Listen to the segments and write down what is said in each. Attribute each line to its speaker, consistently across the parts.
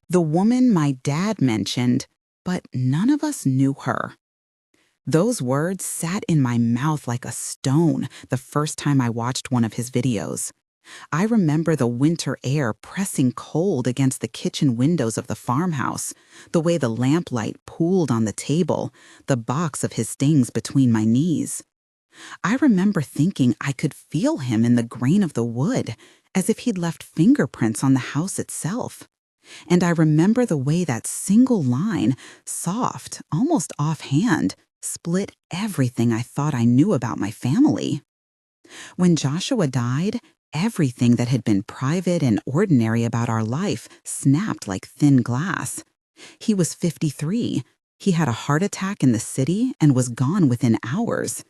Speaker 1: The woman my dad mentioned, but none of us knew her. Those words sat in my mouth like a stone the first time I watched one of his videos. I remember the winter air pressing cold against the kitchen windows of the farmhouse, the way the lamplight pooled on the table, the box of his stings between my knees. I remember thinking I could feel him in the grain of the wood, as if he'd left fingerprints on the house itself. And I remember the way that single line, soft, almost offhand, split everything I thought I knew about my family. When Joshua died, everything that had been private and ordinary about our life snapped like thin glass. He was 53. He had a heart attack in the city and was gone within hours.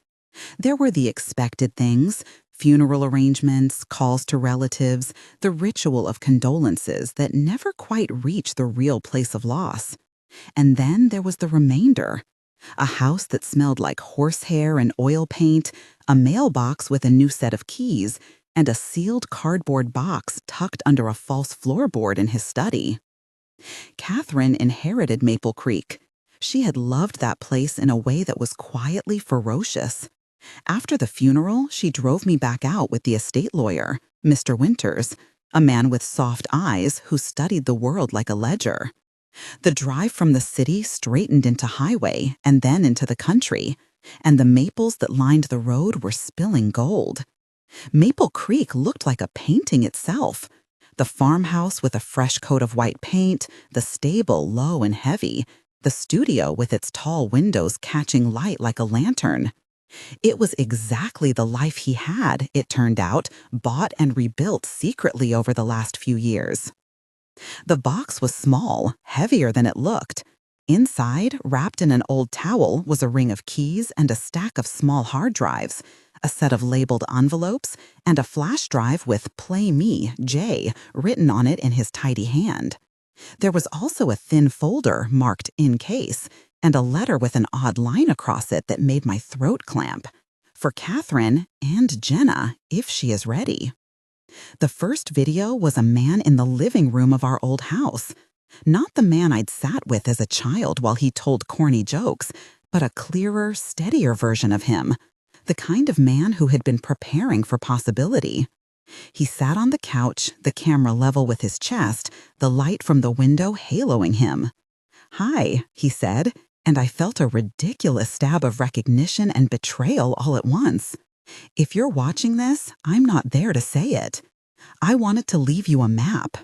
Speaker 1: There were the expected things: funeral arrangements, calls to relatives, the ritual of condolences that never quite reach the real place of loss. And then there was the remainder: a house that smelled like horsehair and oil paint, a mailbox with a new set of keys, and a sealed cardboard box tucked under a false floorboard in his study. Catherine inherited Maple Creek. She had loved that place in a way that was quietly ferocious. After the funeral, she drove me back out with the estate lawyer, Mr. Winters, a man with soft eyes who studied the world like a ledger. The drive from the city straightened into highway and then into the country, and the maples that lined the road were spilling gold. Maple Creek looked like a painting itself. The farmhouse with a fresh coat of white paint, the stable low and heavy, the studio with its tall windows catching light like a lantern. It was exactly the life he had, it turned out, bought and rebuilt secretly over the last few years. The box was small, heavier than it looked. Inside, wrapped in an old towel, was a ring of keys and a stack of small hard drives, a set of labeled envelopes, and a flash drive with "Play Me, J" written on it in his tidy hand. There was also a thin folder marked "In Case," and a letter with an odd line across it that made my throat clamp. For Catherine and Jenna, if she is ready. The first video was a man in the living room of our old house. Not the man I'd sat with as a child while he told corny jokes, but a clearer, steadier version of him. The kind of man who had been preparing for possibility. He sat on the couch, the camera level with his chest, the light from the window haloing him. "Hi," he said, and I felt a ridiculous stab of recognition and betrayal all at once. "If you're watching this, I'm not there to say it. I wanted to leave you a map."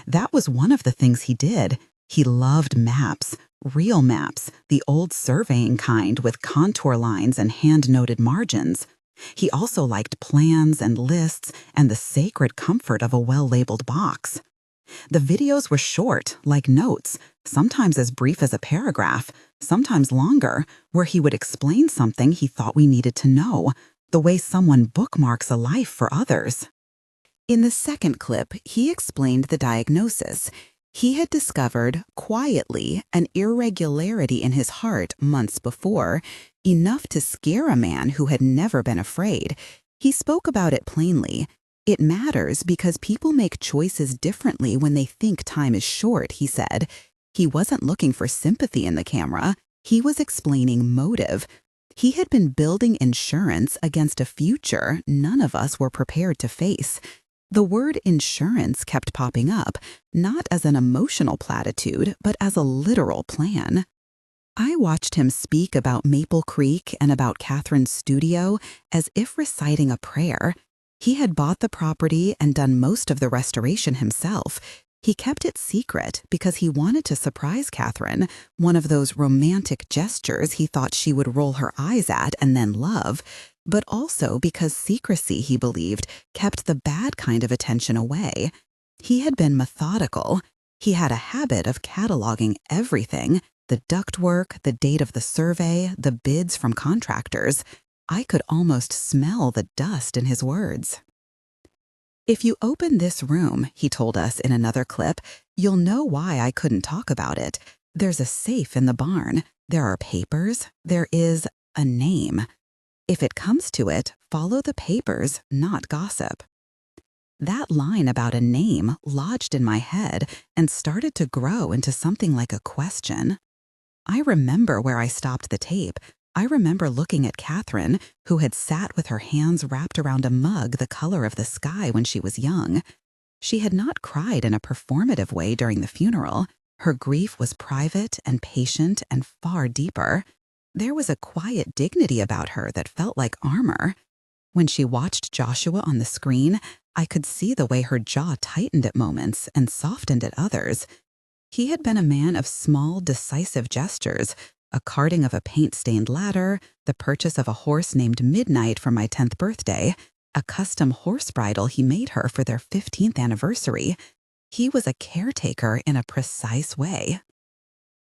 Speaker 1: That was one of the things he did. He loved maps, real maps, the old surveying kind with contour lines and hand-noted margins. He also liked plans and lists and the sacred comfort of a well-labeled box. The videos were short, like notes, sometimes as brief as a paragraph, sometimes longer, where he would explain something he thought we needed to know, the way someone bookmarks a life for others. In the second clip, he explained the diagnosis. He had discovered, quietly, an irregularity in his heart months before, enough to scare a man who had never been afraid. He spoke about it plainly. "It matters because people make choices differently when they think time is short," he said. He wasn't looking for sympathy in the camera. He was explaining motive. He had been building insurance against a future none of us were prepared to face. The word insurance kept popping up, not as an emotional platitude, but as a literal plan. I watched him speak about Maple Creek and about Catherine's studio as if reciting a prayer. He had bought the property and done most of the restoration himself. He kept it secret because he wanted to surprise Catherine, one of those romantic gestures he thought she would roll her eyes at and then love, but also because secrecy, he believed, kept the bad kind of attention away. He had been methodical. He had a habit of cataloging everything: the ductwork, the date of the survey, the bids from contractors. I could almost smell the dust in his words. "If you open this room," he told us in another clip, "you'll know why I couldn't talk about it. There's a safe in the barn. There are papers. There is a name. If it comes to it, follow the papers, not gossip." That line about a name lodged in my head and started to grow into something like a question. I remember where I stopped the tape. I remember looking at Catherine, who had sat with her hands wrapped around a mug the color of the sky when she was young. She had not cried in a performative way during the funeral. Her grief was private and patient and far deeper. There was a quiet dignity about her that felt like armor. When she watched Joshua on the screen, I could see the way her jaw tightened at moments and softened at others. He had been a man of small, decisive gestures, a carting of a paint-stained ladder, the purchase of a horse named Midnight for my 10th birthday, a custom horse bridle he made her for their 15th anniversary. He was a caretaker in a precise way.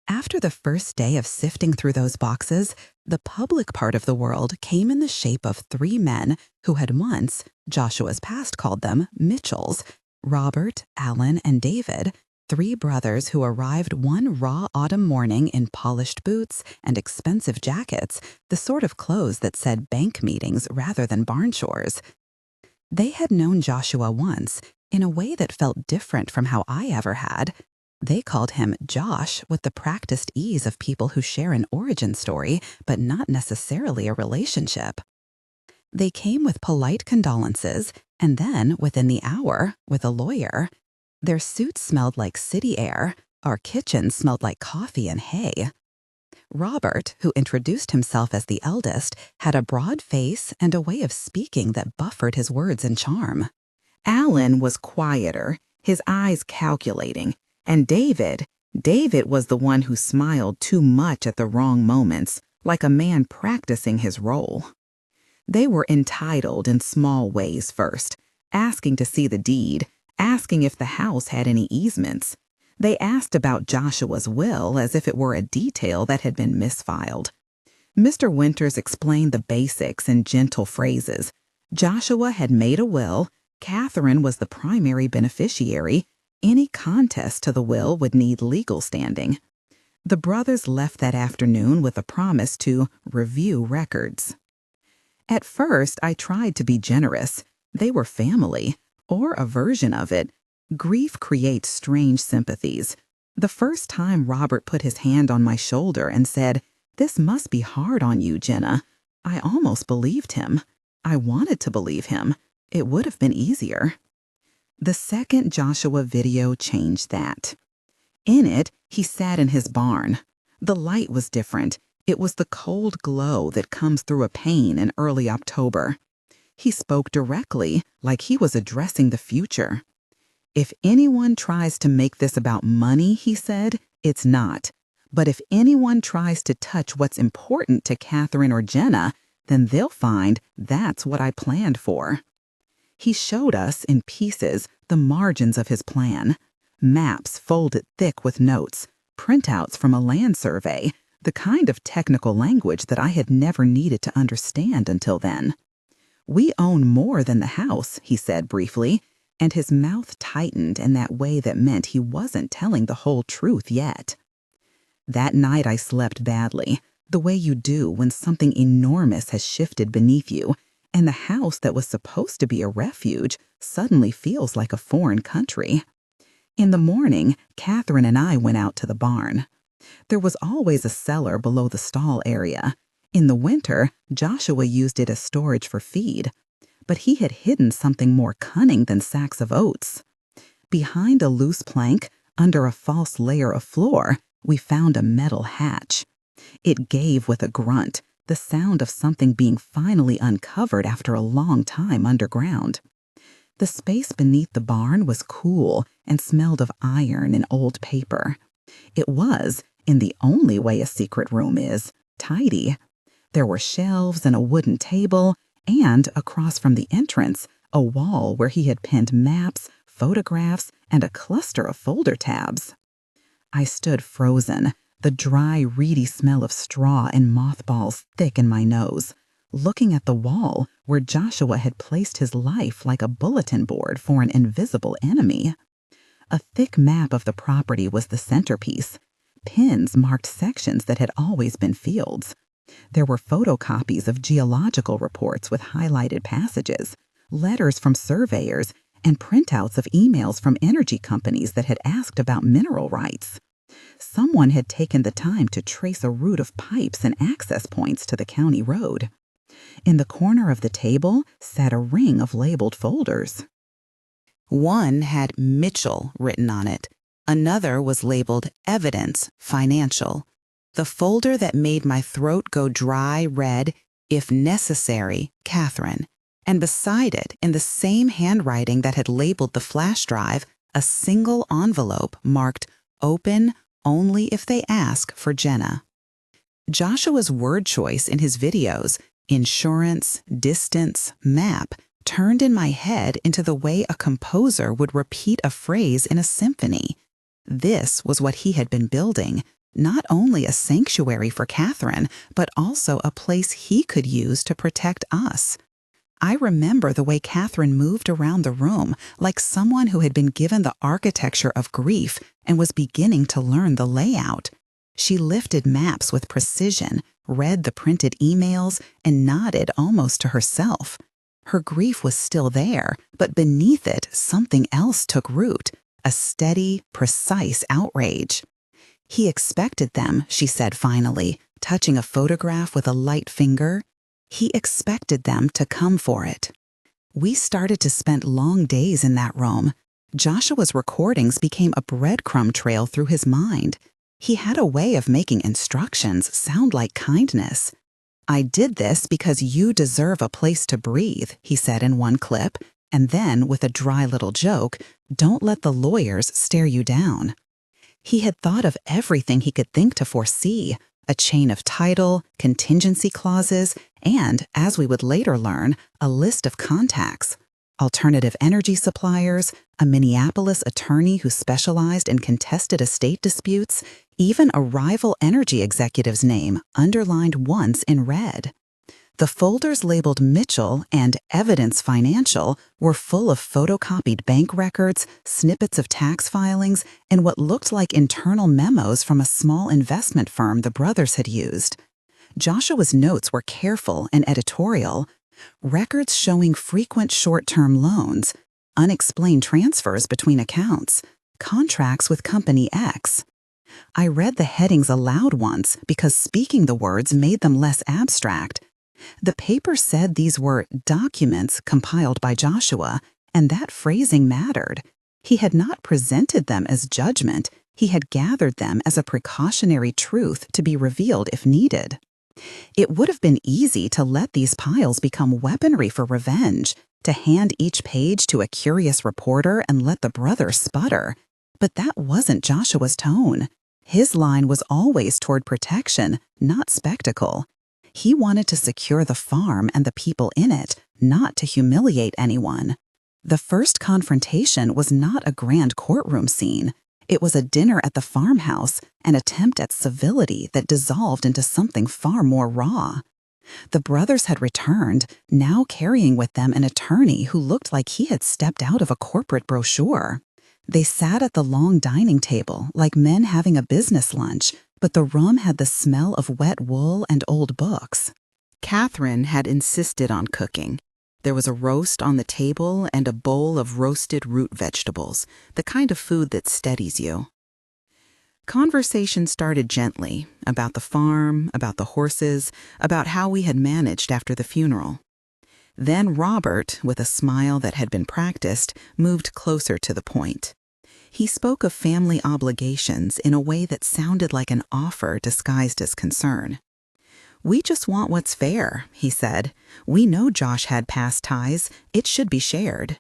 Speaker 1: After the first day of sifting through those boxes, the public part of the world came in the shape of 3 men who had once, Joshua's past called them, Mitchells, Robert, Alan, and David, 3 brothers who arrived one raw autumn morning in polished boots and expensive jackets, the sort of clothes that said bank meetings rather than barn chores. They had known Joshua once, in a way that felt different from how I ever had. They called him Josh with the practiced ease of people who share an origin story, but not necessarily a relationship. They came with polite condolences, and then, within the hour, with a lawyer. Their suits smelled like city air. Our kitchen smelled like coffee and hay. Robert, who introduced himself as the eldest, had a broad face and a way of speaking that buffered his words and charm. Alan was quieter, his eyes calculating, and David was the one who smiled too much at the wrong moments, like a man practicing his role. They were entitled in small ways first, asking to see the deed, asking if the house had any easements. They asked about Joshua's will as if it were a detail that had been misfiled. Mr. Winters explained the basics in gentle phrases. Joshua had made a will. Catherine was the primary beneficiary. Any contest to the will would need legal standing. The brothers left that afternoon with a promise to review records. At first, I tried to be generous. They were family, or a version of it. Grief creates strange sympathies. The first time Robert put his hand on my shoulder and said, "This must be hard on you, Jenna," I almost believed him. I wanted to believe him. It would have been easier. The second Joshua video changed that. In it, he sat in his barn. The light was different. It was the cold glow that comes through a pane in early October. He spoke directly, like he was addressing the future. "If anyone tries to make this about money," he said, "it's not. But if anyone tries to touch what's important to Catherine or Jenna, then they'll find that's what I planned for." He showed us, in pieces, the margins of his plan. Maps folded thick with notes, printouts from a land survey, the kind of technical language that I had never needed to understand until then. "We own more than the house," he said briefly, and his mouth tightened in that way that meant he wasn't telling the whole truth yet. That night I slept badly, the way you do when something enormous has shifted beneath you, and the house that was supposed to be a refuge suddenly feels like a foreign country. In the morning, Catherine and I went out to the barn. There was always a cellar below the stall area. In the winter, Joshua used it as storage for feed. But he had hidden something more cunning than sacks of oats. Behind a loose plank, under a false layer of floor, we found a metal hatch. It gave with a grunt, the sound of something being finally uncovered after a long time underground. The space beneath the barn was cool and smelled of iron and old paper. It was, in the only way a secret room is, tidy. There were shelves and a wooden table, and across from the entrance, a wall where he had pinned maps, photographs, and a cluster of folder tabs. I stood frozen, the dry, reedy smell of straw and mothballs thick in my nose, looking at the wall where Joshua had placed his life like a bulletin board for an invisible enemy. A thick map of the property was the centerpiece. Pins marked sections that had always been fields. There were photocopies of geological reports with highlighted passages, letters from surveyors, and printouts of emails from energy companies that had asked about mineral rights. Someone had taken the time to trace a route of pipes and access points to the county road. In the corner of the table sat a ring of labeled folders. One had Mitchell written on it. Another was labeled Evidence Financial. The folder that made my throat go dry read, If necessary, Catherine. And beside it, in the same handwriting that had labeled the flash drive, a single envelope marked Open only if they ask for Jenna. Joshua's word choice in his videos, insurance, distance, map, turned in my head into the way a composer would repeat a phrase in a symphony. This was what he had been building, not only a sanctuary for Catherine, but also a place he could use to protect us. I remember the way Catherine moved around the room like someone who had been given the architecture of grief and was beginning to learn the layout. She lifted maps with precision, read the printed emails, and nodded almost to herself. Her grief was still there, but beneath it, something else took root, a steady, precise outrage. He expected them, she said finally, touching a photograph with a light finger. He expected them to come for it. We started to spend long days in that room. Joshua's recordings became a breadcrumb trail through his mind. He had a way of making instructions sound like kindness. I did this because you deserve a place to breathe, he said in one clip, and then, with a dry little joke, don't let the lawyers stare you down. He had thought of everything he could think to foresee, a chain of title, contingency clauses, and, as we would later learn, a list of contacts. Alternative energy suppliers, a Minneapolis attorney who specialized in contested estate disputes, even a rival energy executive's name underlined once in red. The folders labeled Mitchell and Evidence Financial were full of photocopied bank records, snippets of tax filings, and what looked like internal memos from a small investment firm the brothers had used. Joshua's notes were careful and editorial. Records showing frequent short-term loans, unexplained transfers between accounts, contracts with Company X. I read the headings aloud once because speaking the words made them less abstract. The paper said these were documents compiled by Joshua, and that phrasing mattered. He had not presented them as judgment, he had gathered them as a precautionary truth to be revealed if needed. It would have been easy to let these piles become weaponry for revenge, to hand each page to a curious reporter and let the brothers sputter. But that wasn't Joshua's tone. His line was always toward protection, not spectacle. He wanted to secure the farm and the people in it, not to humiliate anyone. The first confrontation was not a grand courtroom scene. It was a dinner at the farmhouse, an attempt at civility that dissolved into something far more raw. The brothers had returned, now carrying with them an attorney who looked like he had stepped out of a corporate brochure. They sat at the long dining table like men having a business lunch, but the room had the smell of wet wool and old books. Catherine had insisted on cooking. There was a roast on the table and a bowl of roasted root vegetables, the kind of food that steadies you. Conversation started gently, about the farm, about the horses, about how we had managed after the funeral. Then Robert, with a smile that had been practiced, moved closer to the point. He spoke of family obligations in a way that sounded like an offer disguised as concern. "We just want what's fair," he said. "We know Josh had past ties. It should be shared."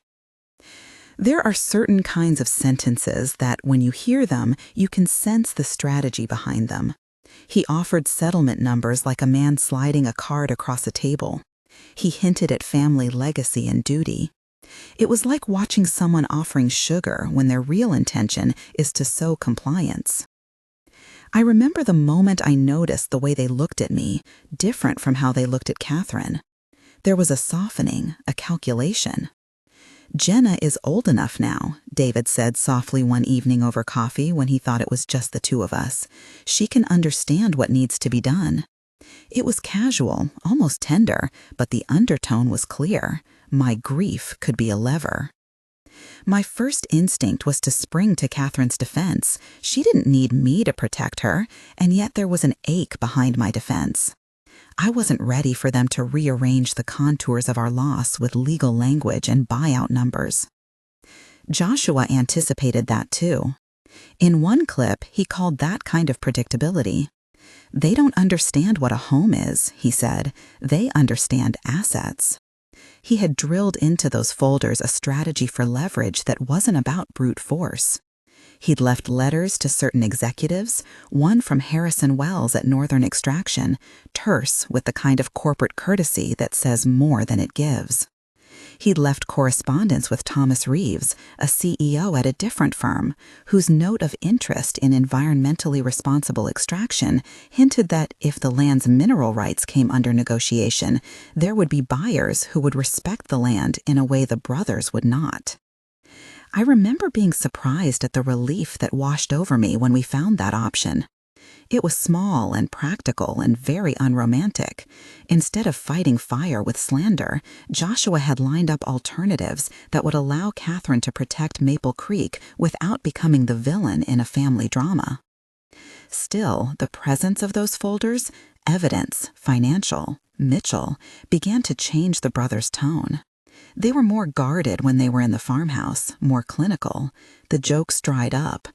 Speaker 1: There are certain kinds of sentences that, when you hear them, you can sense the strategy behind them. He offered settlement numbers like a man sliding a card across a table. He hinted at family legacy and duty. It was like watching someone offering sugar when their real intention is to sow compliance. I remember the moment I noticed the way they looked at me, different from how they looked at Catherine. There was a softening, a calculation. "Jenna is old enough now," David said softly one evening over coffee when he thought it was just the two of us. "She can understand what needs to be done." It was casual, almost tender, but the undertone was clear. My grief could be a lever. My first instinct was to spring to Catherine's defense. She didn't need me to protect her, and yet there was an ache behind my defense. I wasn't ready for them to rearrange the contours of our loss with legal language and buyout numbers. Joshua anticipated that too. In one clip, he called that kind of predictability. "They don't understand what a home is," he said. "They understand assets." He had drilled into those folders a strategy for leverage that wasn't about brute force. He'd left letters to certain executives, one from Harrison Wells at Northern Extraction, terse with the kind of corporate courtesy that says more than it gives. He'd left correspondence with Thomas Reeves, a CEO at a different firm, whose note of interest in environmentally responsible extraction hinted that if the land's mineral rights came under negotiation, there would be buyers who would respect the land in a way the brothers would not. I remember being surprised at the relief that washed over me when we found that option. It was small and practical and very unromantic. Instead of fighting fire with slander, Joshua had lined up alternatives that would allow Catherine to protect Maple Creek without becoming the villain in a family drama. Still, the presence of those folders, evidence, financial, Mitchell, began to change the brothers' tone. They were more guarded when they were in the farmhouse, more clinical. The jokes dried up.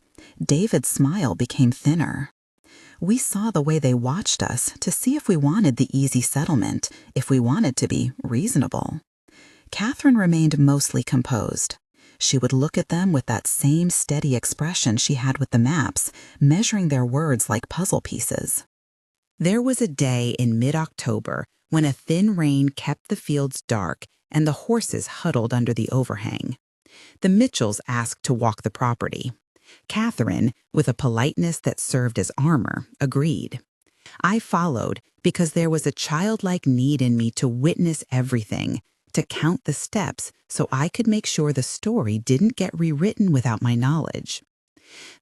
Speaker 1: David's smile became thinner. We saw the way they watched us to see if we wanted the easy settlement, if we wanted to be reasonable. Catherine remained mostly composed. She would look at them with that same steady expression she had with the maps, measuring their words like puzzle pieces. There was a day in mid-October when a thin rain kept the fields dark and the horses huddled under the overhang. The Mitchells asked to walk the property. Catherine, with a politeness that served as armor, agreed. I followed because there was a childlike need in me to witness everything, to count the steps so I could make sure the story didn't get rewritten without my knowledge.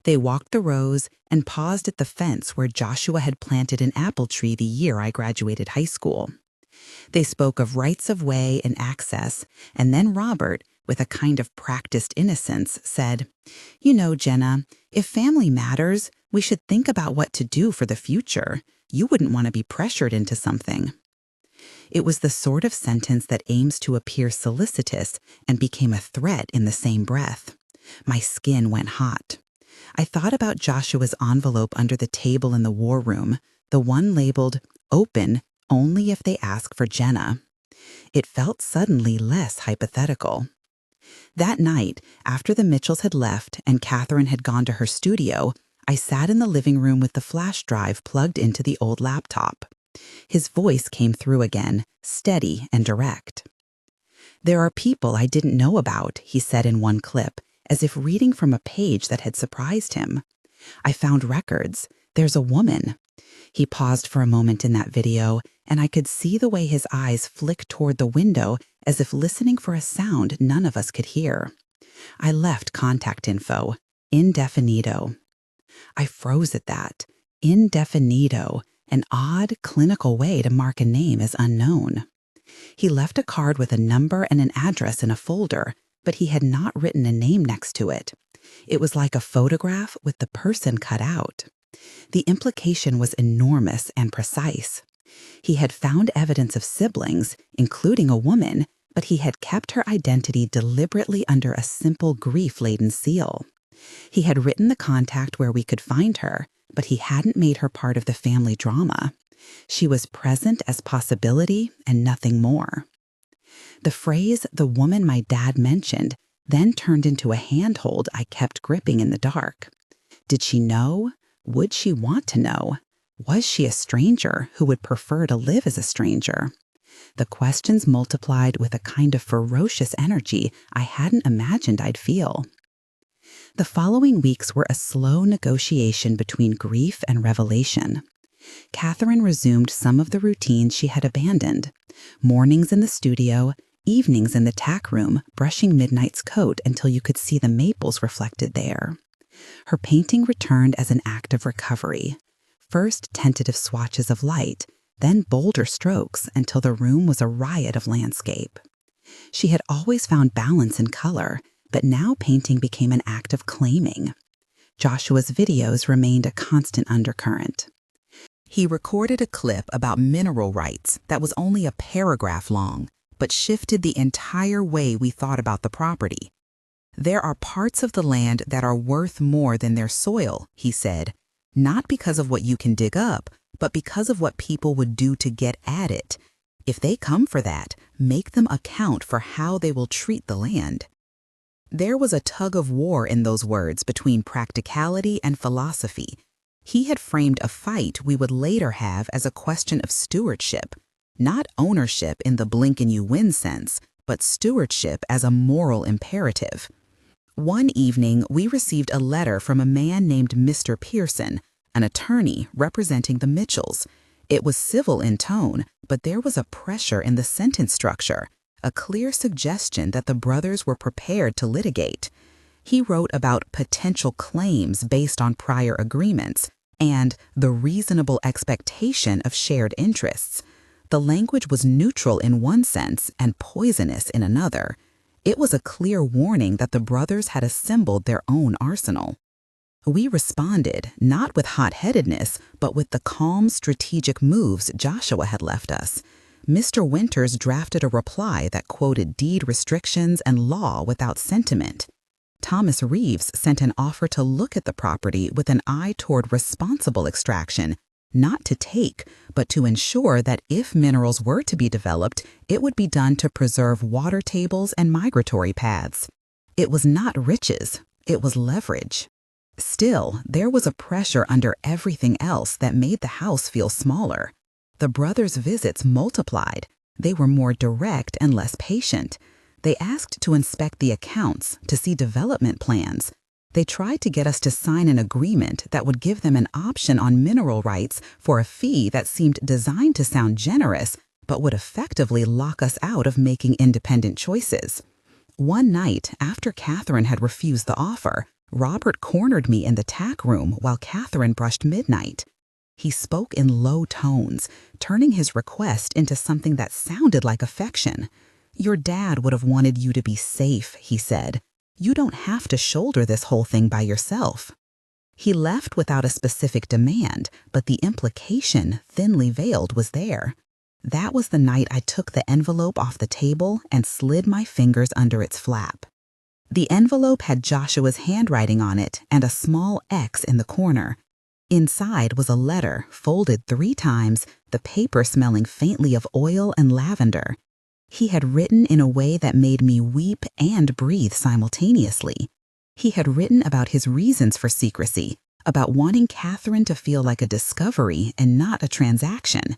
Speaker 1: They walked the rows and paused at the fence where Joshua had planted an apple tree the year I graduated high school. They spoke of rights of way and access, and then Robert, with a kind of practiced innocence, said, "You know, Jenna, if family matters, we should think about what to do for the future. You wouldn't want to be pressured into something." It was the sort of sentence that aims to appear solicitous and became a threat in the same breath. My skin went hot. I thought about Joshua's envelope under the table in the war room, the one labeled, "Open only if they ask for Jenna." It felt suddenly less hypothetical. That night, after the Mitchells had left and Catherine had gone to her studio, I sat in the living room with the flash drive plugged into the old laptop. His voice came through again, steady and direct. "There are people I didn't know about," he said in one clip, as if reading from a page that had surprised him. "I found records. There's a woman." He paused for a moment in that video, and I could see the way his eyes flicked toward the window as if listening for a sound none of us could hear. I left contact info, indefinito. I froze at that. Indefinito, an odd, clinical way to mark a name as unknown. He left a card with a number and an address in a folder, but he had not written a name next to it. It was like a photograph with the person cut out. The implication was enormous and precise. He had found evidence of siblings, including a woman, but he had kept her identity deliberately under a simple grief-laden seal. He had written the contact where we could find her, but he hadn't made her part of the family drama. She was present as possibility and nothing more. The phrase, "the woman my dad mentioned," then turned into a handhold I kept gripping in the dark. Did she know? Would she want to know? Was she a stranger who would prefer to live as a stranger? The questions multiplied with a kind of ferocious energy I hadn't imagined I'd feel. The following weeks were a slow negotiation between grief and revelation. Catherine resumed some of the routines she had abandoned. Mornings in the studio, evenings in the tack room, brushing Midnight's coat until you could see the maples reflected there. Her painting returned as an act of recovery. First tentative swatches of light, then bolder strokes until the room was a riot of landscape. She had always found balance in color, But now painting became an act of claiming. Joshua's videos remained a constant undercurrent. He recorded a clip about mineral rights that was only a paragraph long, but shifted the entire way we thought about the property. There are parts of the land that are worth more than their soil, he said, not because of what you can dig up, but because of what people would do to get at it. If they come for that, make them account for how they will treat the land. There was a tug of war in those words between practicality and philosophy. He had framed a fight we would later have as a question of stewardship, not ownership in the blink-and-you-win sense, but stewardship as a moral imperative. One evening, we received a letter from a man named Mr. Pearson, an attorney representing the Mitchells. It was civil in tone, but there was a pressure in the sentence structure, a clear suggestion that the brothers were prepared to litigate. He wrote about potential claims based on prior agreements and the reasonable expectation of shared interests. The language was neutral in one sense and poisonous in another. It was a clear warning that the brothers had assembled their own arsenal. We responded, not with hot-headedness, but with the calm, strategic moves Joshua had left us. Mr. Winters drafted a reply that quoted deed restrictions and law without sentiment. Thomas Reeves sent an offer to look at the property with an eye toward responsible extraction, not to take, but to ensure that if minerals were to be developed, it would be done to preserve water tables and migratory paths. It was not riches, it was leverage. Still, there was a pressure under everything else that made the house feel smaller. The brothers' visits multiplied. They were more direct and less patient. They asked to inspect the accounts, to see development plans. They tried to get us to sign an agreement that would give them an option on mineral rights for a fee that seemed designed to sound generous, but would effectively lock us out of making independent choices. One night, after Catherine had refused the offer, Robert cornered me in the tack room while Catherine brushed midnight. He spoke in low tones, turning his request into something that sounded like affection. "Your dad would have wanted you to be safe," he said. "You don't have to shoulder this whole thing by yourself." He left without a specific demand, but the implication, thinly veiled, was there. That was the night I took the envelope off the table and slid my fingers under its flap. The envelope had Joshua's handwriting on it and a small X in the corner. Inside was a letter, folded 3 times, the paper smelling faintly of oil and lavender. He had written in a way that made me weep and breathe simultaneously. He had written about his reasons for secrecy, about wanting Catherine to feel like a discovery and not a transaction.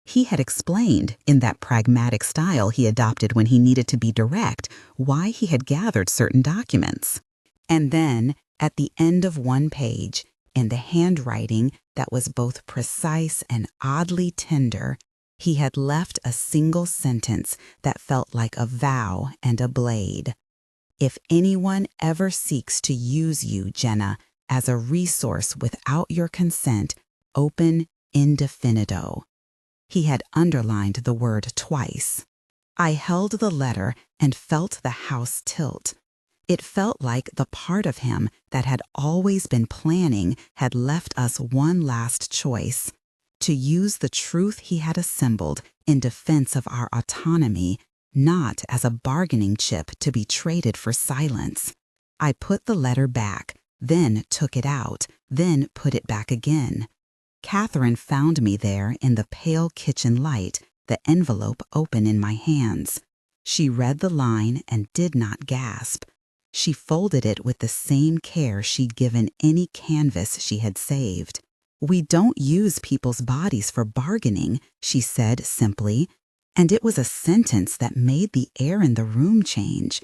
Speaker 1: He had explained, in that pragmatic style he adopted when he needed to be direct, why he had gathered certain documents. And then, at the end of one page, in the handwriting that was both precise and oddly tender, he had left a single sentence that felt like a vow and a blade. "If anyone ever seeks to use you, Jenna, as a resource without your consent, open indefinito." He had underlined the word twice. I held the letter and felt the house tilt. It felt like the part of him that had always been planning had left us one last choice: to use the truth he had assembled in defense of our autonomy, not as a bargaining chip to be traded for silence. I put the letter back, then took it out, then put it back again. Catherine found me there in the pale kitchen light, the envelope open in my hands. She read the line and did not gasp. She folded it with the same care she'd given any canvas she had saved. "We don't use people's bodies for bargaining," she said simply, and it was a sentence that made the air in the room change.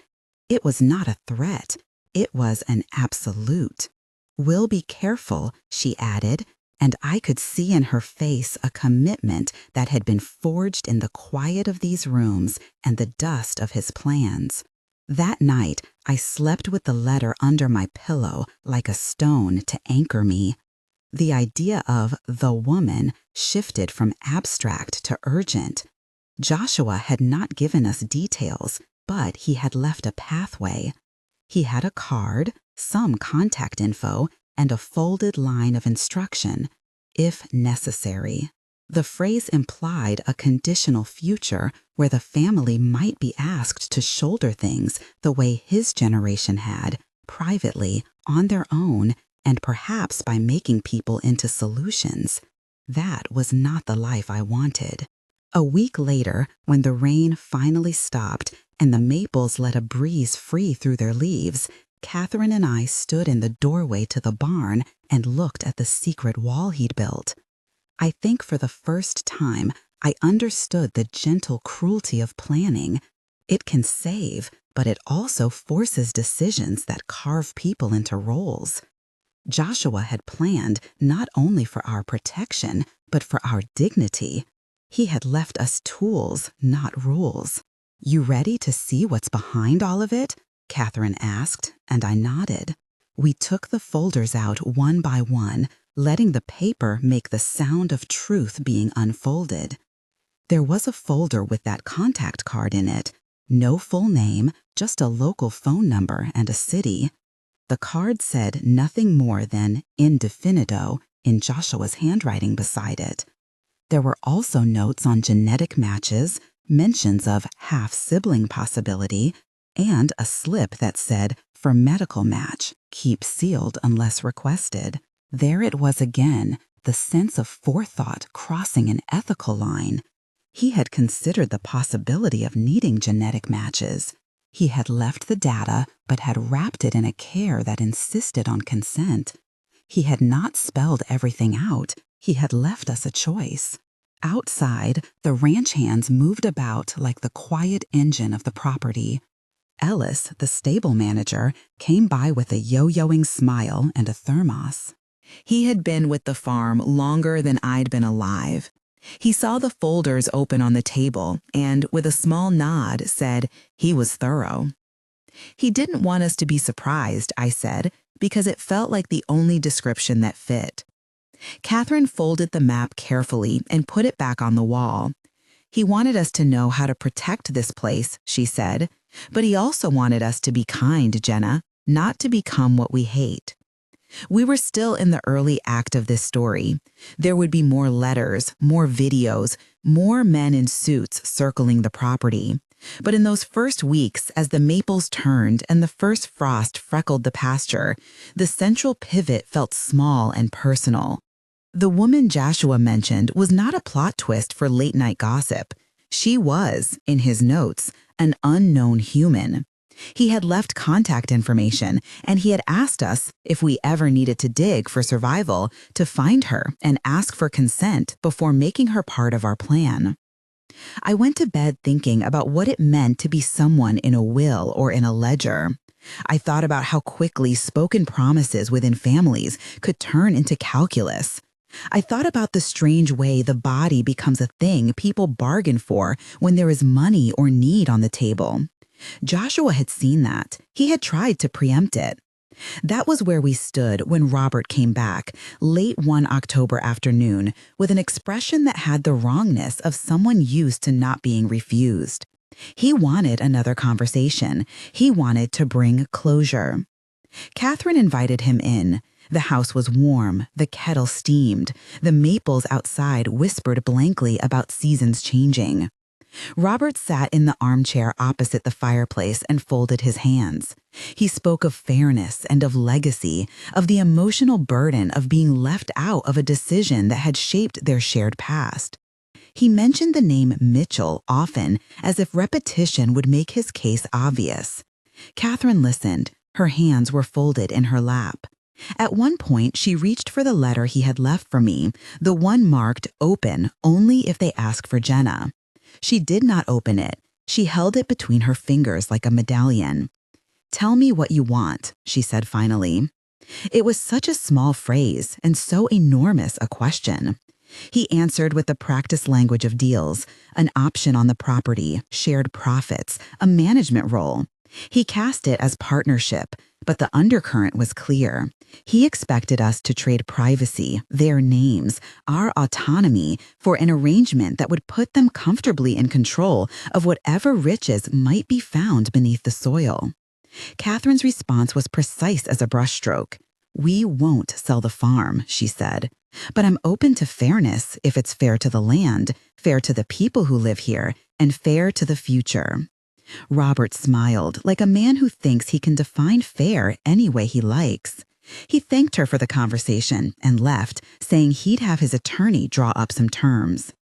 Speaker 1: It was not a threat. It was an absolute. "We'll be careful," she added, and I could see in her face a commitment that had been forged in the quiet of these rooms and the dust of his plans. That night, I slept with the letter under my pillow like a stone to anchor me. The idea of the woman shifted from abstract to urgent. Joshua had not given us details, but he had left a pathway. He had a card, some contact info, and a folded line of instruction, if necessary. The phrase implied a conditional future where the family might be asked to shoulder things the way his generation had, privately, on their own, and perhaps by making people into solutions. That was not the life I wanted. A week later, when the rain finally stopped and the maples let a breeze free through their leaves, Catherine and I stood in the doorway to the barn and looked at the secret wall he'd built. I think for the first time, I understood the gentle cruelty of planning. It can save, but it also forces decisions that carve people into roles. Joshua had planned not only for our protection, but for our dignity. He had left us tools, not rules. "You ready to see what's behind all of it?" Catherine asked, and I nodded. We took the folders out one by one, letting the paper make the sound of truth being unfolded. There was a folder with that contact card in it. No full name, just a local phone number and a city. The card said nothing more than indefinito in Joshua's handwriting beside it. There were also notes on genetic matches, mentions of half-sibling possibility, and a slip that said, "For medical match, keep sealed unless requested." There it was again, the sense of forethought crossing an ethical line. He had considered the possibility of needing genetic matches. He had left the data, but had wrapped it in a care that insisted on consent. He had not spelled everything out. He had left us a choice. Outside, the ranch hands moved about like the quiet engine of the property. Ellis, the stable manager, came by with a yo-yoing smile and a thermos. He had been with the farm longer than I'd been alive. He saw the folders open on the table and, with a small nod, said he was thorough. He didn't want us to be surprised, I said, because it felt like the only description that fit. Catherine folded the map carefully and put it back on the wall. He wanted us to know how to protect this place, she said, but he also wanted us to be kind, Jenna, not to become what we hate. We were still in the early act of this story. There would be more letters, more videos, more men in suits circling the property. But in those first weeks, as the maples turned and the first frost freckled the pasture, the central pivot felt small and personal. The woman Joshua mentioned was not a plot twist for late-night gossip. She was, in his notes, an unknown human. He had left contact information, and he had asked us, if we ever needed to dig for survival, to find her and ask for consent before making her part of our plan. I went to bed thinking about what it meant to be someone in a will or in a ledger. I thought about how quickly spoken promises within families could turn into calculus. I thought about the strange way the body becomes a thing people bargain for when there is money or need on the table. Joshua had seen that. He had tried to preempt it. That was where we stood when Robert came back, late one October afternoon, with an expression that had the wrongness of someone used to not being refused. He wanted another conversation. He wanted to bring closure. Catherine invited him in. The house was warm, the kettle steamed, the maples outside whispered blankly about seasons changing. Robert sat in the armchair opposite the fireplace and folded his hands. He spoke of fairness and of legacy, of the emotional burden of being left out of a decision that had shaped their shared past. He mentioned the name Mitchell often, as if repetition would make his case obvious. Catherine listened. Her hands were folded in her lap. At one point, she reached for the letter he had left for me, the one marked open only if they ask for Jenna. She did not open it. She held it between her fingers like a medallion. "Tell me what you want," she said finally. It was such a small phrase and so enormous a question. He answered with the practice language of deals, an option on the property, shared profits, a management role. He cast it as partnership, but the undercurrent was clear. He expected us to trade privacy, their names, our autonomy for an arrangement that would put them comfortably in control of whatever riches might be found beneath the soil. Catherine's response was precise as a brushstroke. "We won't sell the farm," she said. "But I'm open to fairness if it's fair to the land, fair to the people who live here, and fair to the future." Robert smiled, like a man who thinks he can define fair any way he likes. He thanked her for the conversation and left, saying he'd have his attorney draw up some terms.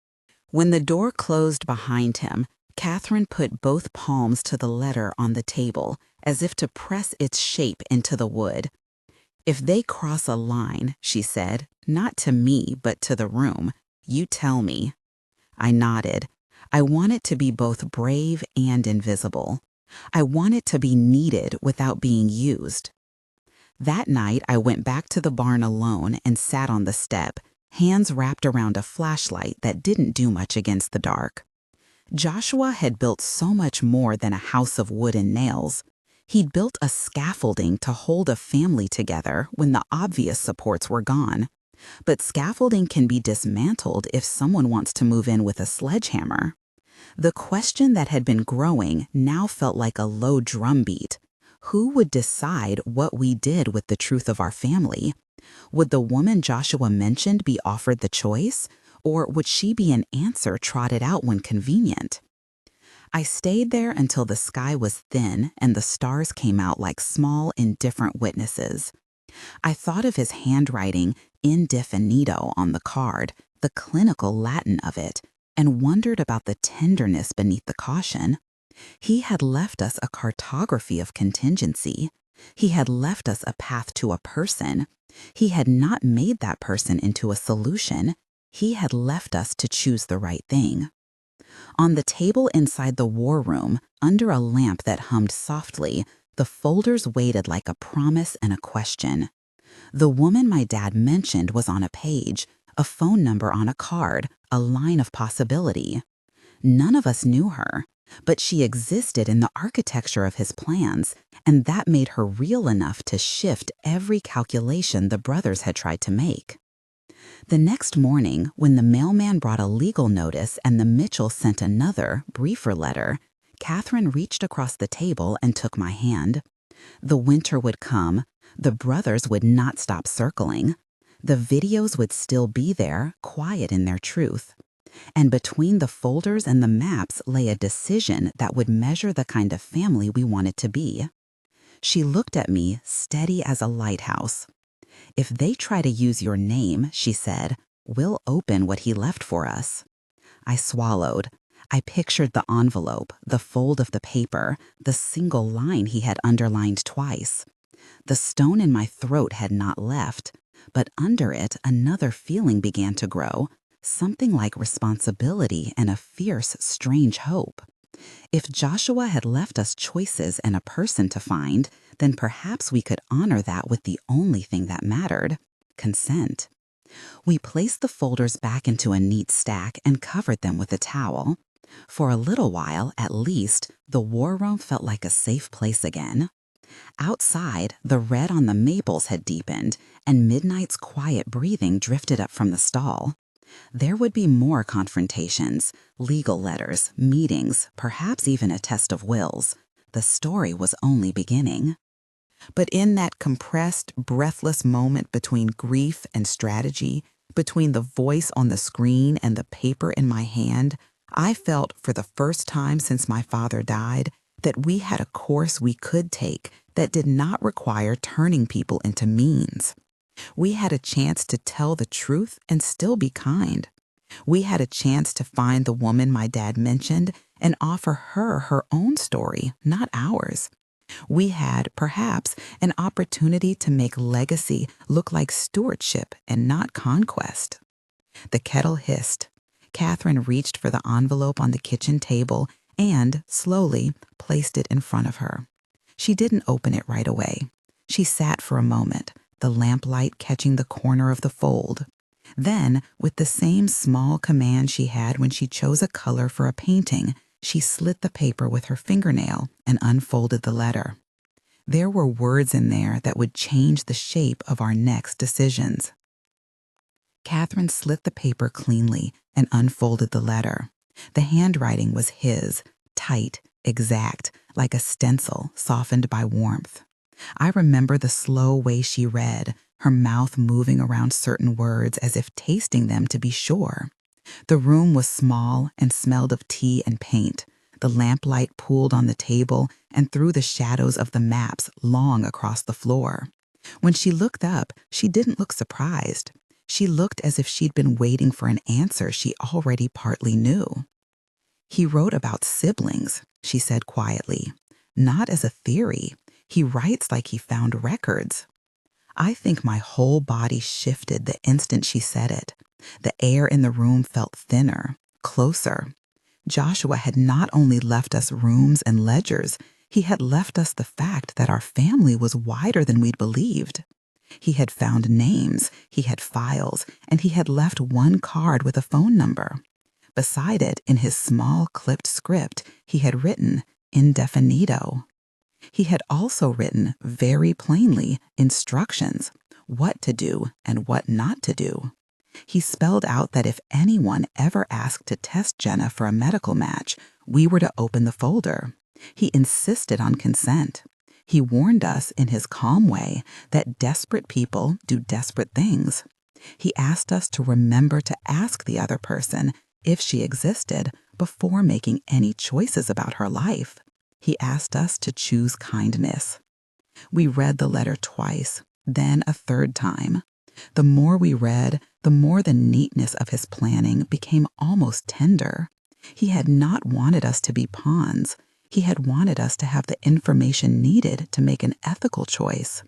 Speaker 1: When the door closed behind him, Catherine put both palms to the letter on the table, as if to press its shape into the wood. "If they cross a line," she said, "not to me, but to the room, you tell me." I nodded. I want it to be both brave and invisible. I want it to be needed without being used. That night, I went back to the barn alone and sat on the step, hands wrapped around a flashlight that didn't do much against the dark. Joshua had built so much more than a house of wood and nails. He'd built a scaffolding to hold a family together when the obvious supports were gone. But scaffolding can be dismantled if someone wants to move in with a sledgehammer. The question that had been growing now felt like a low drumbeat. Who would decide what we did with the truth of our family? Would the woman Joshua mentioned be offered the choice, or would she be an answer trotted out when convenient? I stayed there until the sky was thin and the stars came out like small, indifferent witnesses. I thought of his handwriting, indefinito, on the card, the clinical Latin of it, and wondered about the tenderness beneath the caution. He had left us a cartography of contingency. He had left us a path to a person. He had not made that person into a solution. He had left us to choose the right thing. On the table inside the war room, under a lamp that hummed softly, the folders waited like a promise and a question. The woman my dad mentioned was on a page, a phone number on a card, a line of possibility. None of us knew her, but she existed in the architecture of his plans, and that made her real enough to shift every calculation the brothers had tried to make. The next morning, when the mailman brought a legal notice and the Mitchells sent another, briefer letter, Catherine reached across the table and took my hand. The winter would come. The brothers would not stop circling. The videos would still be there, quiet in their truth. And between the folders and the maps lay a decision that would measure the kind of family we wanted to be. She looked at me, steady as a lighthouse. "If they try to use your name," she said, "we'll open what he left for us." I swallowed. I pictured the envelope, the fold of the paper, the single line he had underlined twice. The stone in my throat had not left, but under it another feeling began to grow, something like responsibility and a fierce, strange hope. If Joshua had left us choices and a person to find, then perhaps we could honor that with the only thing that mattered: consent. We placed the folders back into a neat stack and covered them with a towel. For a little while, at least, the war room felt like a safe place again. Outside, the red on the maples had deepened, and midnight's quiet breathing drifted up from the stall. There would be more confrontations, legal letters, meetings, perhaps even a test of wills. The story was only beginning. But in that compressed, breathless moment between grief and strategy, between the voice on the screen and the paper in my hand, I felt for the first time since my father died that we had a course we could take that did not require turning people into means. We had a chance to tell the truth and still be kind. We had a chance to find the woman my dad mentioned and offer her her own story, not ours. We had, perhaps, an opportunity to make legacy look like stewardship and not conquest. The kettle hissed. Catherine reached for the envelope on the kitchen table and, slowly, placed it in front of her. She didn't open it right away. She sat for a moment, the lamplight catching the corner of the fold. Then, with the same small command she had when she chose a color for a painting, she slit the paper with her fingernail and unfolded the letter. There were words in there that would change the shape of our next decisions. Catherine slit the paper cleanly and unfolded the letter. The handwriting was his, tight, exact, like a stencil softened by warmth. I remember the slow way she read, her mouth moving around certain words as if tasting them to be sure. The room was small and smelled of tea and paint. The lamplight pooled on the table and threw the shadows of the maps long across the floor. When she looked up, she didn't look surprised. She looked as if she'd been waiting for an answer she already partly knew. "He wrote about siblings," she said quietly. "Not as a theory. He writes like he found records." I think my whole body shifted the instant she said it. The air in the room felt thinner, closer. Joshua had not only left us rooms and ledgers, he had left us the fact that our family was wider than we'd believed. He had found names, he had files, and he had left one card with a phone number. Beside it, in his small clipped script, he had written indefinito. He had also written, very plainly, instructions, what to do and what not to do. He spelled out that if anyone ever asked to test Jenna for a medical match, we were to open the folder. He insisted on consent. He warned us in his calm way that desperate people do desperate things. He asked us to remember to ask the other person, if she existed, before making any choices about her life. He asked us to choose kindness. We read the letter twice, then a third time. The more we read, the more the neatness of his planning became almost tender. He had not wanted us to be pawns. He had wanted us to have the information needed to make an ethical choice.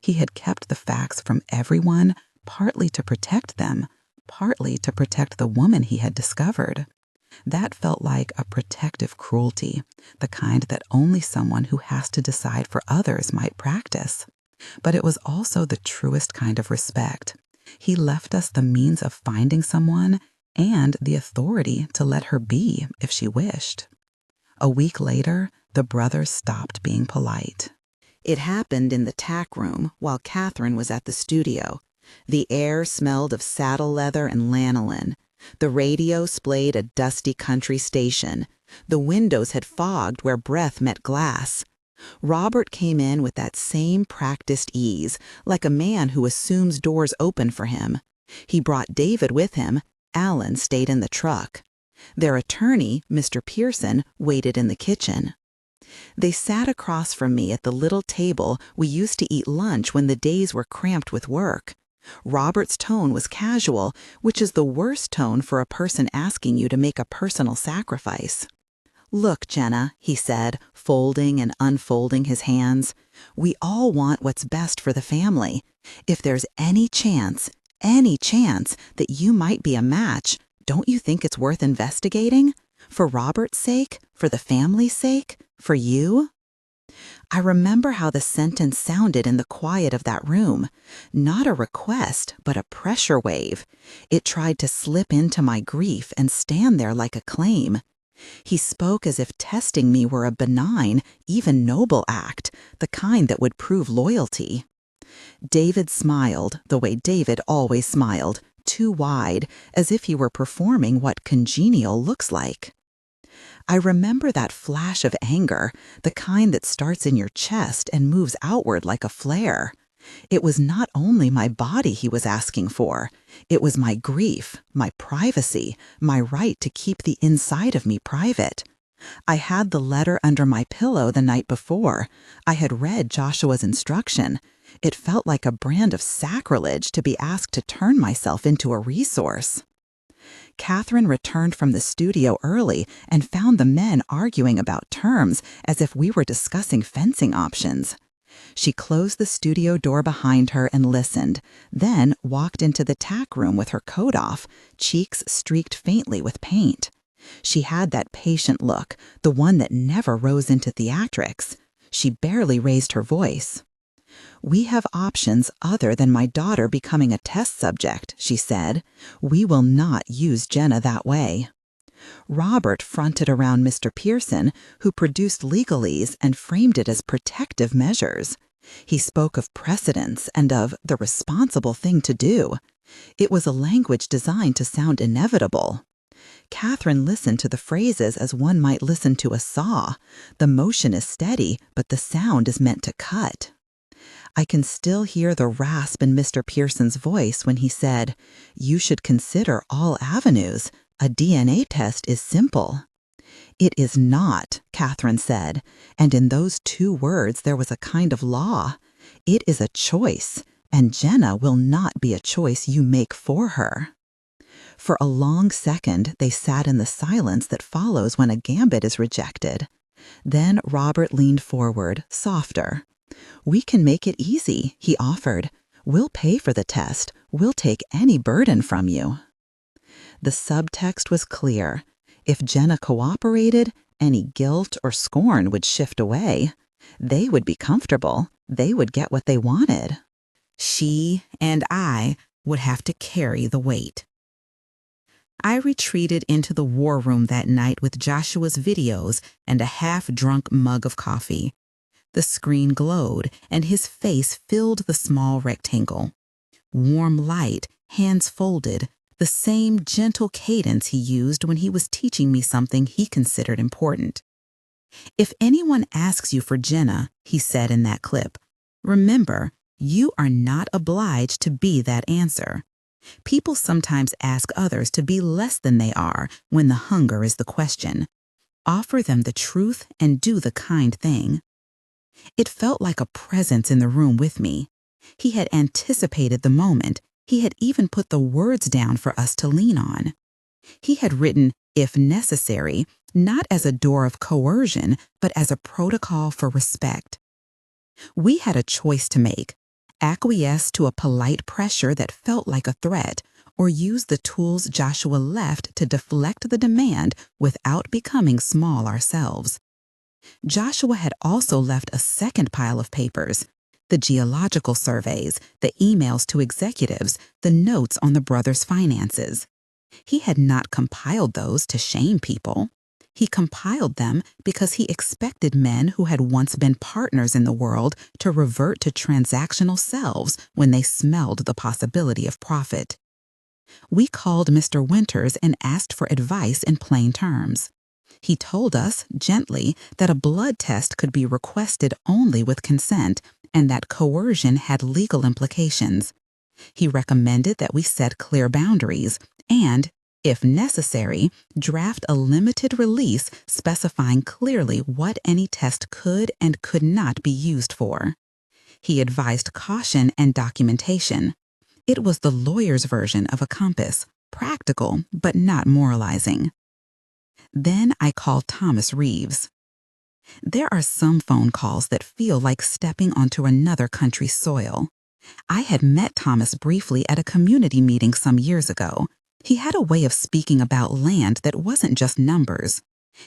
Speaker 1: He had kept the facts from everyone, partly to protect them, partly to protect the woman he had discovered. That felt like a protective cruelty, the kind that only someone who has to decide for others might practice. But it was also the truest kind of respect. He left us the means of finding someone and the authority to let her be if she wished. A week later, the brothers stopped being polite. It happened in the tack room while Catherine was at the studio. The air smelled of saddle leather and lanolin. The radio splayed a dusty country station. The windows had fogged where breath met glass. Robert came in with that same practiced ease, like a man who assumes doors open for him. He brought David with him. Alan stayed in the truck. Their attorney, Mr. Pearson, waited in the kitchen. They sat across from me at the little table we used to eat lunch when the days were cramped with work. Robert's tone was casual, which is the worst tone for a person asking you to make a personal sacrifice. "Look, Jenna," he said, folding and unfolding his hands, "we all want what's best for the family. If there's any chance that you might be a match, don't you think it's worth investigating? For Robert's sake? For the family's sake? For you?" I remember how the sentence sounded in the quiet of that room. Not a request, but a pressure wave. It tried to slip into my grief and stand there like a claim. He spoke as if testing me were a benign, even noble act, the kind that would prove loyalty. David smiled, the way David always smiled, too wide, as if he were performing what congenial looks like. I remember that flash of anger, the kind that starts in your chest and moves outward like a flare. It was not only my body he was asking for. It was my grief, my privacy, my right to keep the inside of me private. I had the letter under my pillow the night before. I had read Joshua's instruction. It felt like a brand of sacrilege to be asked to turn myself into a resource. Catherine returned from the studio early and found the men arguing about terms as if we were discussing fencing options. She closed the studio door behind her and listened, then walked into the tack room with her coat off, cheeks streaked faintly with paint. She had that patient look, the one that never rose into theatrics. She barely raised her voice. "We have options other than my daughter becoming a test subject," she said. "We will not use Jenna that way." Robert fronted around Mr. Pearson, who produced legalese and framed it as protective measures. He spoke of precedents and of the responsible thing to do. It was a language designed to sound inevitable. Catherine listened to the phrases as one might listen to a saw. The motion is steady, but the sound is meant to cut. I can still hear the rasp in Mr. Pearson's voice when he said, "You should consider all avenues. A DNA test is simple." "It is not," Catherine said, and in those 2 words there was a kind of law. It is a choice, and Jenna will not be a choice you make for her. For a long second, they sat in the silence that follows when a gambit is rejected. Then Robert leaned forward, softer. "We can make it easy," he offered. "We'll pay for the test. We'll take any burden from you." The subtext was clear. If Jenna cooperated, any guilt or scorn would shift away. They would be comfortable. They would get what they wanted. She and I would have to carry the weight. I retreated into the war room that night with Joshua's videos and a half-drunk mug of coffee. The screen glowed, and his face filled the small rectangle. Warm light, hands folded, the same gentle cadence he used when he was teaching me something he considered important. "If anyone asks you for Jenna," he said in that clip, "remember, you are not obliged to be that answer. People sometimes ask others to be less than they are when the hunger is the question. Offer them the truth and do the kind thing." It felt like a presence in the room with me. He had anticipated the moment. He had even put the words down for us to lean on. He had written, "if necessary," not as a door of coercion, but as a protocol for respect. We had a choice to make: acquiesce to a polite pressure that felt like a threat, or use the tools Joshua left to deflect the demand without becoming small ourselves. Joshua had also left a second pile of papers: the geological surveys, the emails to executives, the notes on the brothers' finances. He had not compiled those to shame people. He compiled them because he expected men who had once been partners in the world to revert to transactional selves when they smelled the possibility of profit. We called Mr. Winters and asked for advice in plain terms. He told us, gently, that a blood test could be requested only with consent and that coercion had legal implications. He recommended that we set clear boundaries and, if necessary, draft a limited release specifying clearly what any test could and could not be used for. He advised caution and documentation. It was the lawyer's version of a compass, practical but not moralizing. Then I called Thomas Reeves. There are some phone calls that feel like stepping onto another country's soil. I had met Thomas briefly at a community meeting some years ago. He had a way of speaking about land that wasn't just numbers.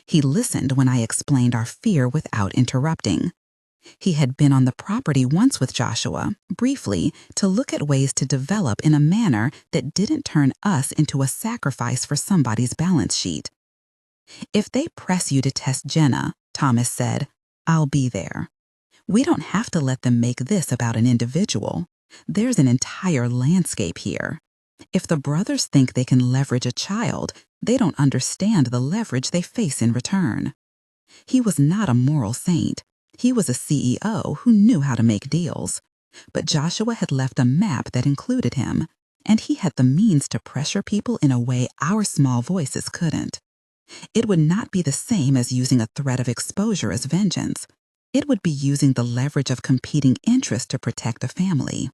Speaker 1: He listened when I explained our fear without interrupting. He had been on the property once with Joshua, briefly, to look at ways to develop in a manner that didn't turn us into a sacrifice for somebody's balance sheet. "If they press you to test Jenna," Thomas said, "I'll be there. We don't have to let them make this about an individual. There's an entire landscape here. If the brothers think they can leverage a child, they don't understand the leverage they face in return." He was not a moral saint. He was a CEO who knew how to make deals. But Joshua had left a map that included him, and he had the means to pressure people in a way our small voices couldn't. It would not be the same as using a threat of exposure as vengeance. It would be using the leverage of competing interests to protect a family.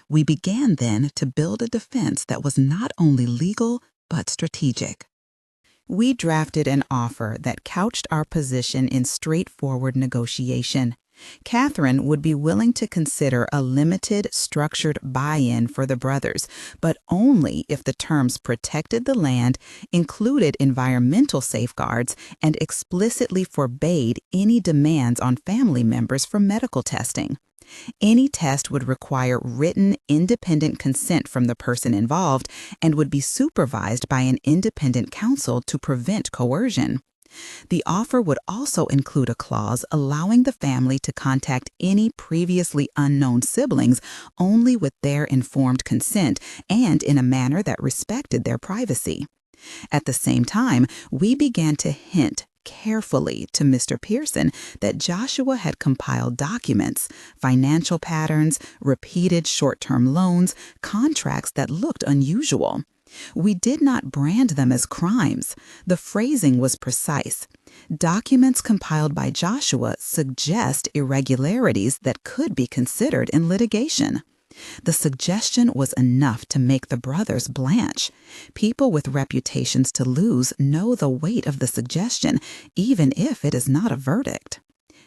Speaker 1: We began then to build a defense that was not only legal, but strategic. We drafted an offer that couched our position in straightforward negotiation. Catherine would be willing to consider a limited, structured buy-in for the brothers, but only if the terms protected the land, included environmental safeguards, and explicitly forbade any demands on family members for medical testing. Any test would require written, independent consent from the person involved and would be supervised by an independent counsel to prevent coercion. The offer would also include a clause allowing the family to contact any previously unknown siblings only with their informed consent and in a manner that respected their privacy. At the same time, we began to hint carefully to Mr. Pearson that Joshua had compiled documents, financial patterns, repeated short-term loans, contracts that looked unusual. We did not brand them as crimes. The phrasing was precise. Documents compiled by Joshua suggest irregularities that could be considered in litigation. The suggestion was enough to make the brothers blanch. People with reputations to lose know the weight of the suggestion, even if it is not a verdict.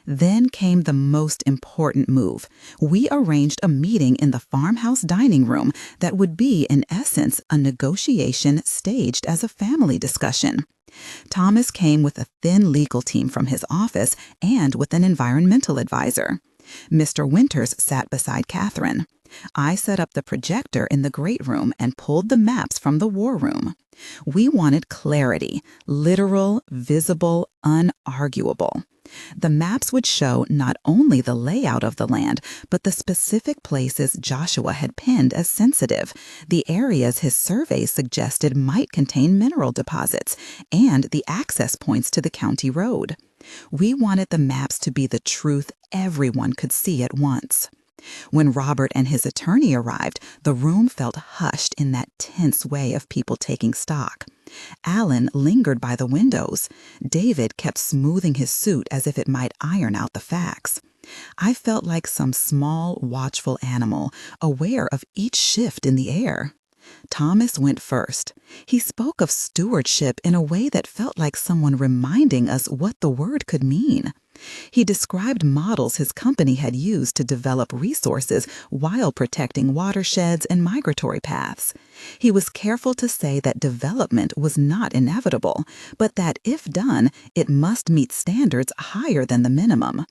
Speaker 1: Then came the most important move. We arranged a meeting in the farmhouse dining room that would be, in essence, a negotiation staged as a family discussion. Thomas came with a thin legal team from his office and with an environmental advisor. Mr. Winters sat beside Catherine. I set up the projector in the great room and pulled the maps from the war room. We wanted clarity, literal, visible, unarguable. The maps would show not only the layout of the land, but the specific places Joshua had pinned as sensitive, the areas his surveys suggested might contain mineral deposits, and the access points to the county road. We wanted the maps to be the truth everyone could see at once. When Robert and his attorney arrived, the room felt hushed in that tense way of people taking stock. Alan lingered by the windows. David kept smoothing his suit as if it might iron out the facts. I felt like some small, watchful animal, aware of each shift in the air. Thomas went first. He spoke of stewardship in a way that felt like someone reminding us what the word could mean. He described models his company had used to develop resources while protecting watersheds and migratory paths. He was careful to say that development was not inevitable, but that if done, it must meet standards higher than the minimum.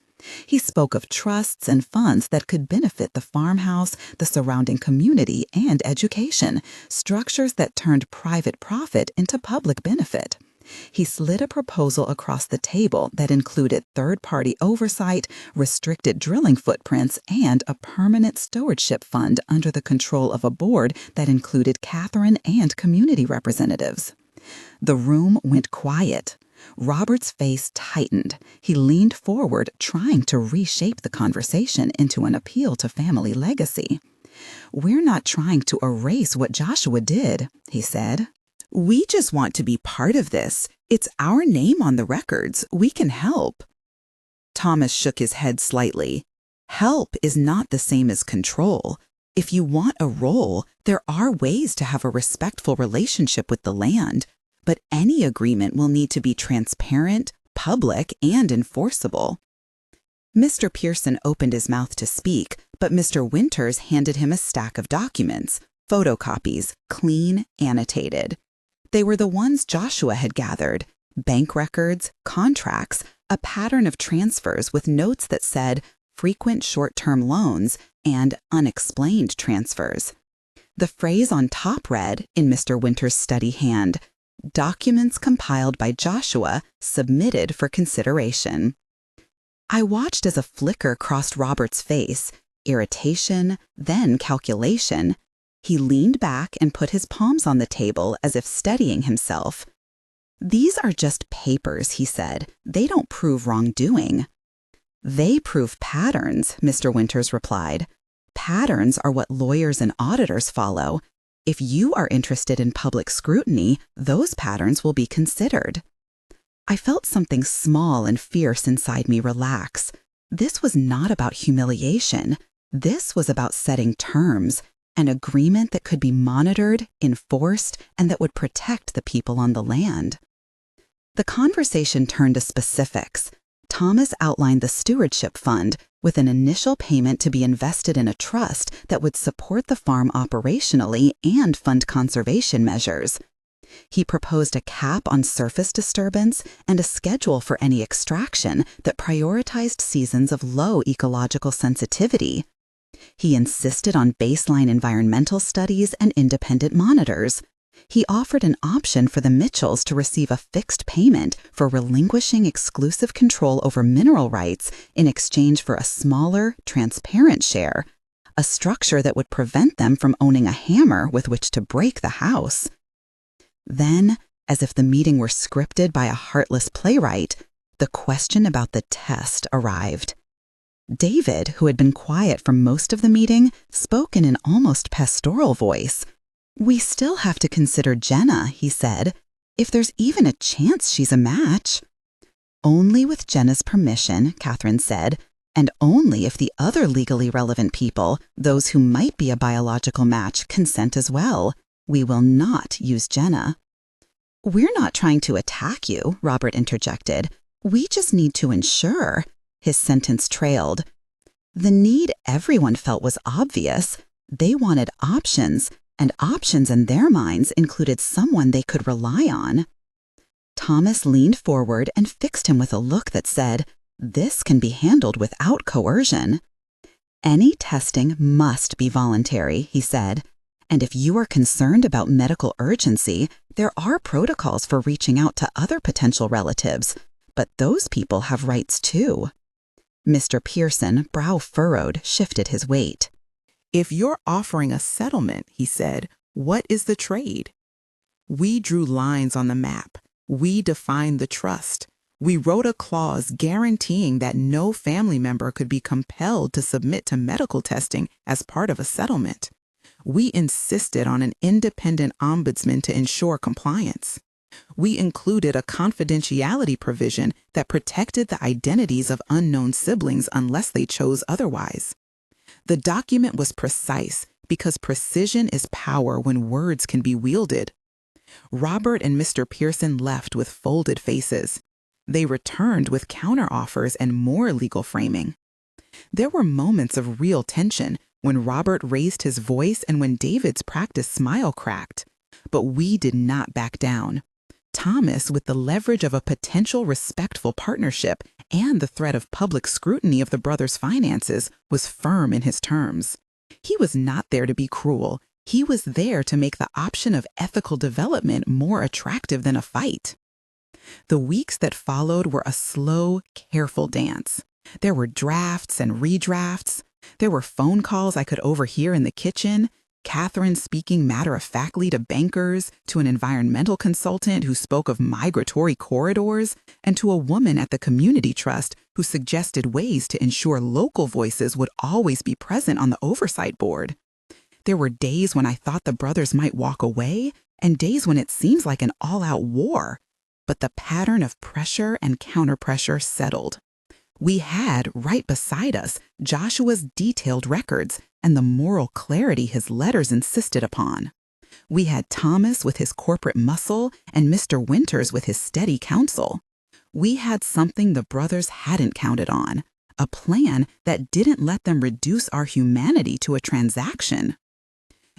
Speaker 1: He spoke of trusts and funds that could benefit the farmhouse, the surrounding community, and education, structures that turned private profit into public benefit. He slid a proposal across the table that included third-party oversight, restricted drilling footprints, and a permanent stewardship fund under the control of a board that included Catherine and community representatives. The room went quiet. Robert's face tightened. He leaned forward, trying to reshape the conversation into an appeal to family legacy. "We're not trying to erase what Joshua did," he said. "We just want to be part of this. It's our name on the records. We can help." Thomas shook his head slightly. Help is not the same as control. If you want a role, there are ways to have a respectful relationship with the land, but any agreement will need to be transparent, public, and enforceable. Mr. Pearson opened his mouth to speak, but Mr. Winters handed him a stack of documents, photocopies, clean, annotated. They were the ones Joshua had gathered: bank records, contracts, a pattern of transfers with notes that said frequent short-term loans and unexplained transfers. The phrase on top read, in Mr. Winters' steady hand, "Documents compiled by Joshua, submitted for consideration." I watched as a flicker crossed Robert's face, irritation, then calculation. He leaned back and put his palms on the table as if steadying himself. "These are just papers," he said. "They don't prove wrongdoing." "They prove patterns," Mr. Winters replied. "Patterns are what lawyers and auditors follow. If you are interested in public scrutiny, those patterns will be considered." I felt something small and fierce inside me relax. This was not about humiliation. This was about setting terms, an agreement that could be monitored, enforced, and that would protect the people on the land. The conversation turned to specifics. Thomas outlined the stewardship fund, with an initial payment to be invested in a trust that would support the farm operationally and fund conservation measures. He proposed a cap on surface disturbance and a schedule for any extraction that prioritized seasons of low ecological sensitivity. He insisted on baseline environmental studies and independent monitors. He offered an option for the Mitchells to receive a fixed payment for relinquishing exclusive control over mineral rights in exchange for a smaller, transparent share, a structure that would prevent them from owning a hammer with which to break the house. Then As if the meeting were scripted by a heartless playwright, the question about the test arrived. David, who had been quiet for most of the meeting, spoke in an almost pastoral voice. "We still have to consider Jenna," he said, "if there's even a chance she's a match." "Only with Jenna's permission," Catherine said, "and only if the other legally relevant people, those who might be a biological match, consent as well. We will not use Jenna." "We're not trying to attack you," Robert interjected. "We just need to ensure." His sentence trailed. The need everyone felt was obvious. They wanted options, and options in their minds included someone they could rely on. Thomas leaned forward and fixed him with a look that said, "This can be handled without coercion." "Any testing must be voluntary," he said. "And if you are concerned about medical urgency, there are protocols for reaching out to other potential relatives, but those people have rights too." Mr. Pearson, brow furrowed, shifted his weight.
Speaker 2: "If you're offering a settlement," he said, "what is the trade?" "We drew lines on the map. We defined the trust. We wrote a clause guaranteeing that no family member could be compelled to submit to medical testing as part of a settlement. We insisted on an independent ombudsman to ensure compliance. We included a confidentiality provision that protected the identities of unknown siblings unless they chose otherwise. The document was precise because precision is power when words can be wielded." Robert and Mr. Pearson left with folded faces. They returned with counteroffers and more legal framing. There were moments of real tension when Robert raised his voice and when David's practiced smile cracked. But we did not back down. Thomas, with the leverage of a potential respectful partnership and the threat of public scrutiny of the brothers' finances, was firm in his terms. He was not there to be cruel. He was there to make the option of ethical development more attractive than a fight. The weeks that followed were a slow, careful dance. There were drafts and redrafts. There were phone calls I could overhear in the kitchen, Catherine speaking matter-of-factly to bankers, to an environmental consultant who spoke of migratory corridors, and to a woman at the community trust who suggested ways to ensure local voices would always be present on the oversight board. There were days when I thought the brothers might walk away, and days when it seems like an all-out war. But the pattern of pressure and counterpressure settled. We had, right beside us, Joshua's detailed records and the moral clarity his letters insisted upon. We had Thomas with his corporate muscle and Mr. Winters with his steady counsel. We had something the brothers hadn't counted on, a plan that didn't let them reduce our humanity to a transaction.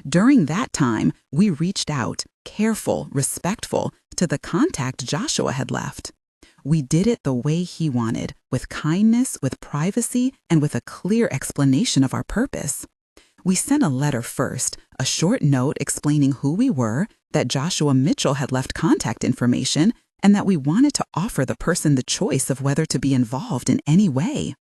Speaker 2: During that time, we reached out, careful, respectful, to the contact Joshua had left. We did it the way he wanted, with kindness, with privacy, and with a clear explanation of our purpose. We sent a letter first, a short note explaining who we were, that Joshua Mitchell had left contact information, and that we wanted to offer the person the choice of whether to be involved in any way.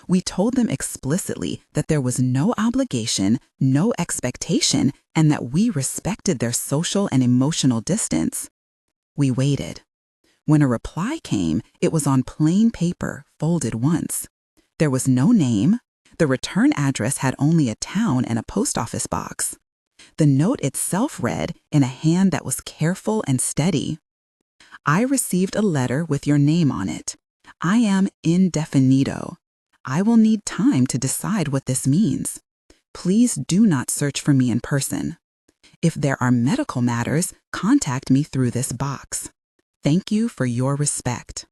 Speaker 2: We told them explicitly that there was no obligation, no expectation, and that we respected their social and emotional distance. We waited. When a reply came, it was on plain paper, folded once. There was no name. The return address had only a town and a post office box. The note itself read, in a hand that was careful and steady, "I received a letter with your name on it. I am indefinito. I will need time to decide what this means. Please do not search for me in person. If there are medical matters, contact me through this box. Thank you for your respect."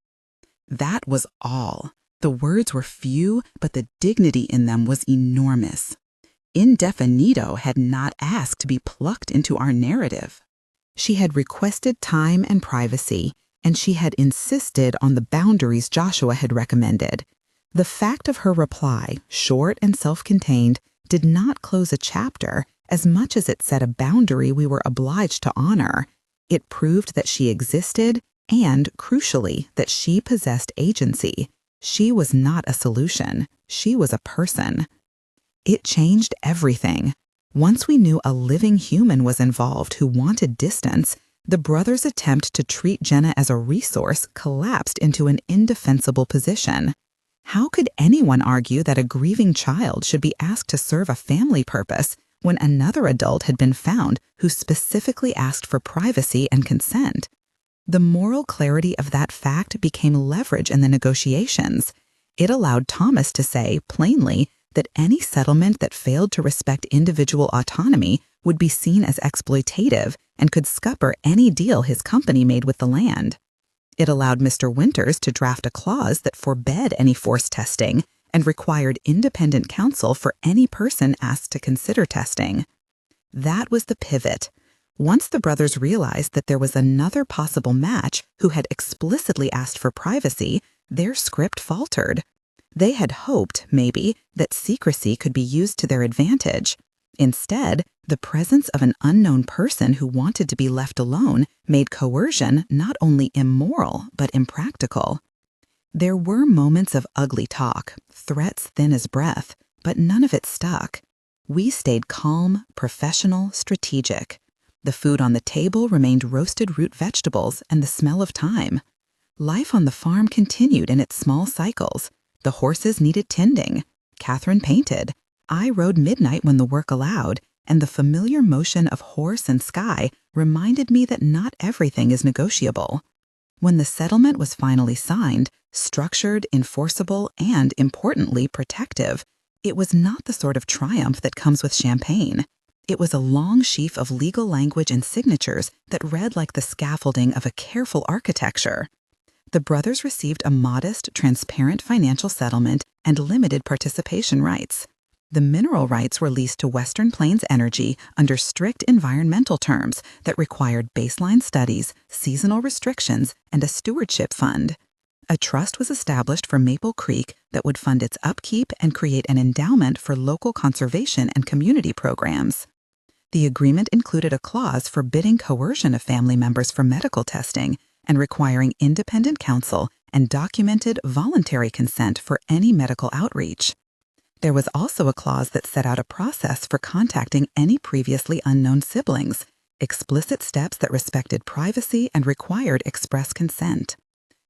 Speaker 2: That was all. The words were few, but the dignity in them was enormous. Indefinito had not asked to be plucked into our narrative. She had requested time and privacy, and she had insisted on the boundaries Joshua had recommended. The fact of her reply, short and self-contained, did not close a chapter as much as it set a boundary we were obliged to honor. It proved that she existed and, crucially, that she possessed agency. She was not a solution. She was a person. It changed everything. Once we knew a living human was involved who wanted distance,
Speaker 1: The brothers' attempt to treat Jenna as a resource collapsed into an indefensible position. How could anyone argue that a grieving child should be asked to serve a family purpose when another adult had been found who specifically asked for privacy and consent? The moral clarity of that fact became leverage in the negotiations. It allowed Thomas to say, plainly, that any settlement that failed to respect individual autonomy would be seen as exploitative and could scupper any deal his company made with the land. It allowed Mr. Winters to draft a clause that forbade any force testing and required independent counsel for any person asked to consider testing. That was the pivot. Once the brothers realized that there was another possible match who had explicitly asked for privacy, their script faltered. They had hoped, maybe, that secrecy could be used to their advantage. Instead, the presence of an unknown person who wanted to be left alone made coercion not only immoral but impractical. There were moments of ugly talk, threats thin as breath, but none of it stuck. We stayed calm, professional, strategic. The food on the table remained roasted root vegetables and the smell of thyme. Life on the farm continued in its small cycles. The horses needed tending. Catherine painted. I rode midnight when the work allowed, and the familiar motion of horse and sky reminded me that not everything is negotiable. When the settlement was finally signed, structured, enforceable, and, importantly, protective, it was not the sort of triumph that comes with champagne. It was a long sheaf of legal language and signatures that read like the scaffolding of a careful architecture. The brothers received a modest, transparent financial settlement and limited participation rights. The mineral rights were leased to Western Plains Energy under strict environmental terms that required baseline studies, seasonal restrictions, and a stewardship fund. A trust was established for Maple Creek that would fund its upkeep and create an endowment for local conservation and community programs. The agreement included a clause forbidding coercion of family members for medical testing and requiring independent counsel and documented voluntary consent for any medical outreach. There was also a clause that set out a process for contacting any previously unknown siblings, explicit steps that respected privacy and required express consent.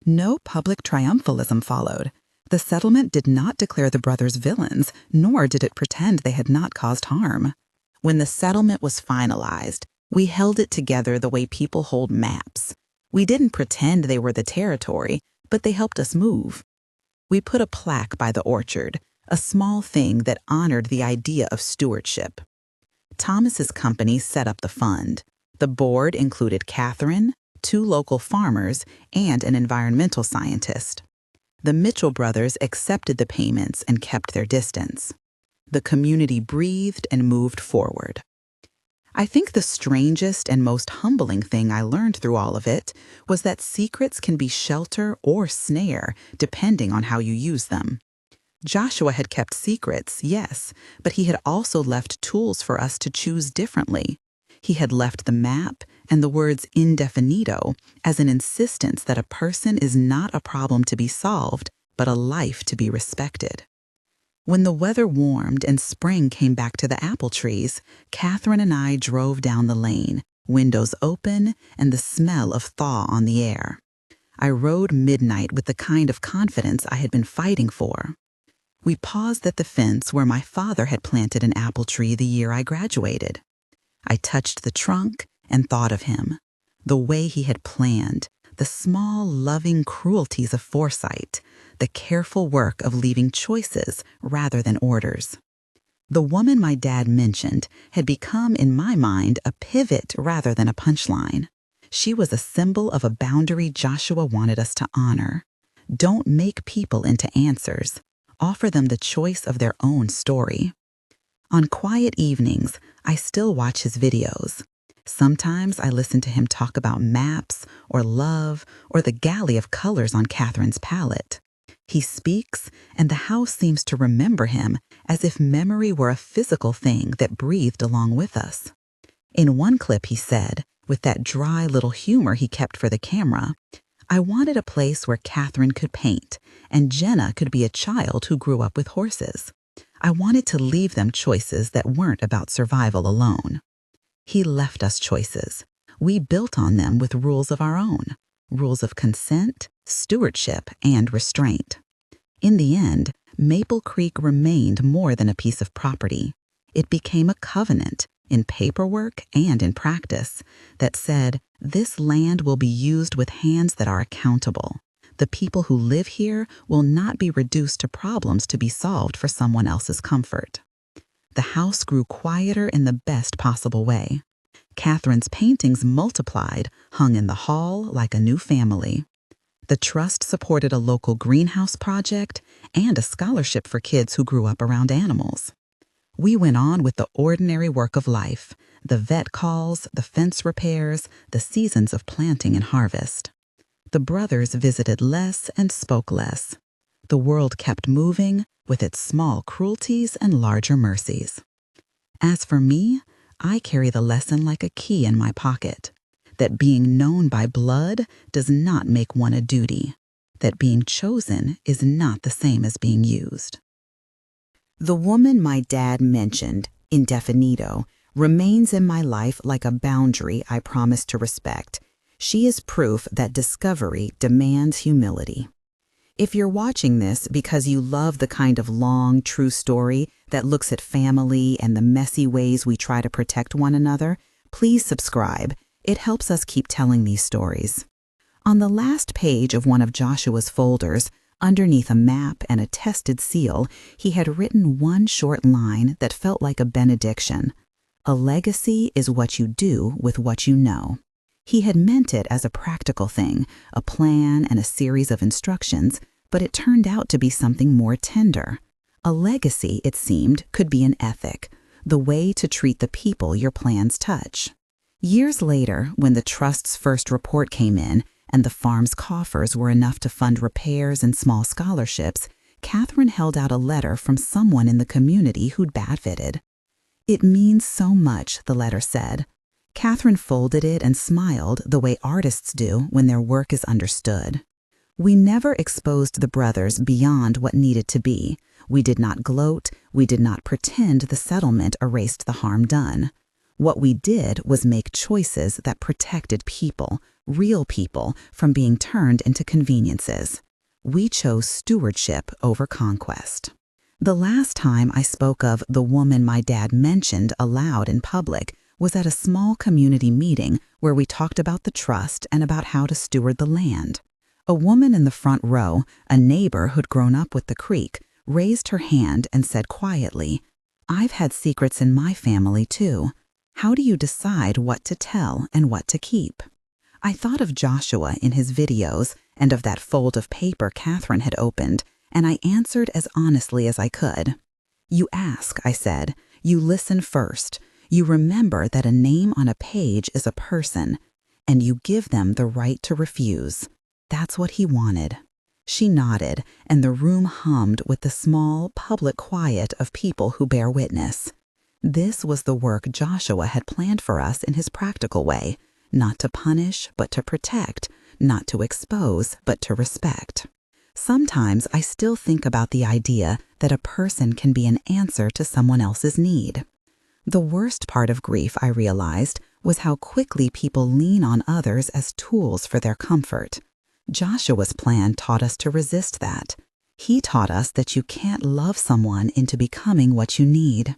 Speaker 1: No public triumphalism followed. The settlement did not declare the brothers villains, nor did it pretend they had not caused harm. When the settlement was finalized, we held it together the way people hold maps. We didn't pretend they were the territory, but they helped us move. We put a plaque by the orchard, a small thing that honored the idea of stewardship. Thomas's company set up the fund. The board included Catherine, 2 local farmers, and an environmental scientist. The Mitchell brothers accepted the payments and kept their distance. The community breathed and moved forward. I think the strangest and most humbling thing I learned through all of it was that secrets can be shelter or snare depending on how you use them. Joshua had kept secrets, yes, but he had also left tools for us to choose differently. He had left the map and the words indefinito as an insistence that a person is not a problem to be solved, but a life to be respected. When the weather warmed and spring came back to the apple trees, Catherine and I drove down the lane, windows open and the smell of thaw on the air. I rode midnight with the kind of confidence I had been fighting for. We paused at the fence where my father had planted an apple tree the year I graduated. I touched the trunk and thought of him, the way he had planned, the small, loving cruelties of foresight, the careful work of leaving choices rather than orders. The woman my dad mentioned had become, in my mind, a pivot rather than a punchline. She was a symbol of a boundary Joshua wanted us to honor. Don't make people into answers. Offer them the choice of their own story. On quiet evenings, I still watch his videos. Sometimes I listen to him talk about maps or love or the galley of colors on Catherine's palette. He speaks, and the house seems to remember him as if memory were a physical thing that breathed along with us. In one clip he said, with that dry little humor he kept for the camera, I wanted a place where Catherine could paint and Jenna could be a child who grew up with horses. I wanted to leave them choices that weren't about survival alone. He left us choices. We built on them with rules of our own, rules of consent, stewardship, and restraint. In the end, Maple Creek remained more than a piece of property. It became a covenant, in paperwork and in practice, that said, this land will be used with hands that are accountable. The people who live here will not be reduced to problems to be solved for someone else's comfort. The house grew quieter in the best possible way. Catherine's paintings multiplied, hung in the hall like a new family. The trust supported a local greenhouse project and a scholarship for kids who grew up around animals. We went on with the ordinary work of life, the vet calls, the fence repairs, the seasons of planting and harvest. The brothers visited less and spoke less. The world kept moving with its small cruelties and larger mercies. As for me, I carry the lesson like a key in my pocket, that being known by blood does not make one a duty, that being chosen is not the same as being used. The woman my dad mentioned, indefinito, remains in my life like a boundary I promise to respect. She is proof that discovery demands humility. If you're watching this because you love the kind of long, true story that looks at family and the messy ways we try to protect one another, please subscribe. It helps us keep telling these stories. On the last page of one of Joshua's folders, underneath a map and a tested seal, he had written one short line that felt like a benediction. A legacy is what you do with what you know. He had meant it as a practical thing, a plan and a series of instructions, but it turned out to be something more tender. A legacy, it seemed, could be an ethic, the way to treat the people your plans touch. Years later, when the trust's first report came in and the farm's coffers were enough to fund repairs and small scholarships, Catherine held out a letter from someone in the community who'd benefited. It means so much, the letter said. Catherine folded it and smiled the way artists do when their work is understood. We never exposed the brothers beyond what needed to be. We did not gloat. We did not pretend the settlement erased the harm done. What we did was make choices that protected people, real people, from being turned into conveniences. We chose stewardship over conquest. The last time I spoke of the woman my dad mentioned aloud in public was at a small community meeting where we talked about the trust and about how to steward the land. A woman in the front row, a neighbor who'd grown up with the creek, raised her hand and said quietly, "I've had secrets in my family too. How do you decide what to tell and what to keep?" I thought of Joshua in his videos and of that fold of paper Catherine had opened, and I answered as honestly as I could. "You ask," I said. "You listen first. You remember that a name on a page is a person, and you give them the right to refuse." That's what he wanted. She nodded, and the room hummed with the small, public quiet of people who bear witness. This was the work Joshua had planned for us in his practical way, not to punish, but to protect, not to expose, but to respect. Sometimes I still think about the idea that a person can be an answer to someone else's need. The worst part of grief, I realized, was how quickly people lean on others as tools for their comfort. Joshua's plan taught us to resist that. He taught us that you can't love someone into becoming what you need.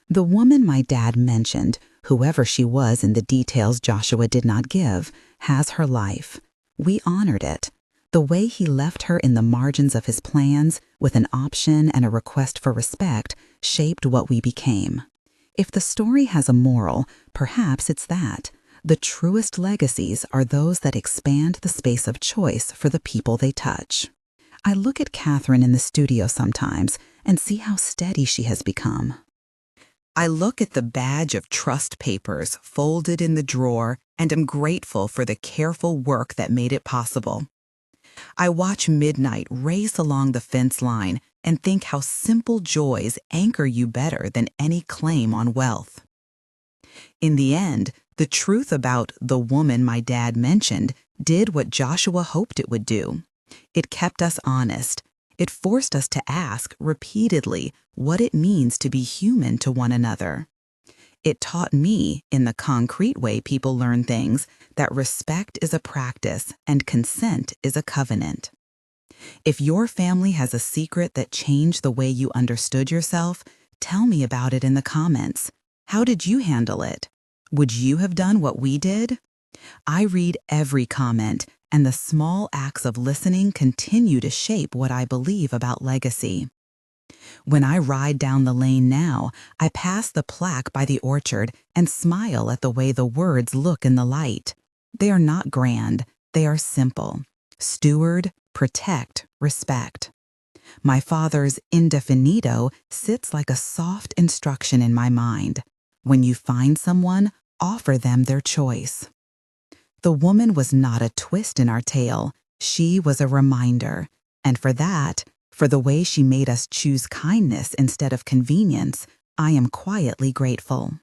Speaker 1: The woman my dad mentioned, whoever she was in the details Joshua did not give, has her life. We honored it. The way he left her in the margins of his plans, with an option and a request for respect, shaped what we became. If the story has a moral, perhaps it's that. The truest legacies are those that expand the space of choice for the people they touch. I look at Catherine in the studio sometimes and see how steady she has become. I look at the badge of trust papers folded in the drawer and am grateful for the careful work that made it possible. I watch midnight race along the fence line and think how simple joys anchor you better than any claim on wealth. In the end, the truth about the woman my dad mentioned did what Joshua hoped it would do. It kept us honest. It forced us to ask repeatedly what it means to be human to one another. It taught me, in the concrete way people learn things, that respect is a practice and consent is a covenant. If your family has a secret that changed the way you understood yourself, tell me about it in the comments. How did you handle it? Would you have done what we did? I read every comment, and the small acts of listening continue to shape what I believe about legacy. When I ride down the lane now, I pass the plaque by the orchard and smile at the way the words look in the light. They are not grand, they are simple. Steward, protect, respect. My father's indefinito sits like a soft instruction in my mind. When you find someone, offer them their choice. The woman was not a twist in our tale. She was a reminder. And for that, for the way she made us choose kindness instead of convenience, I am quietly grateful.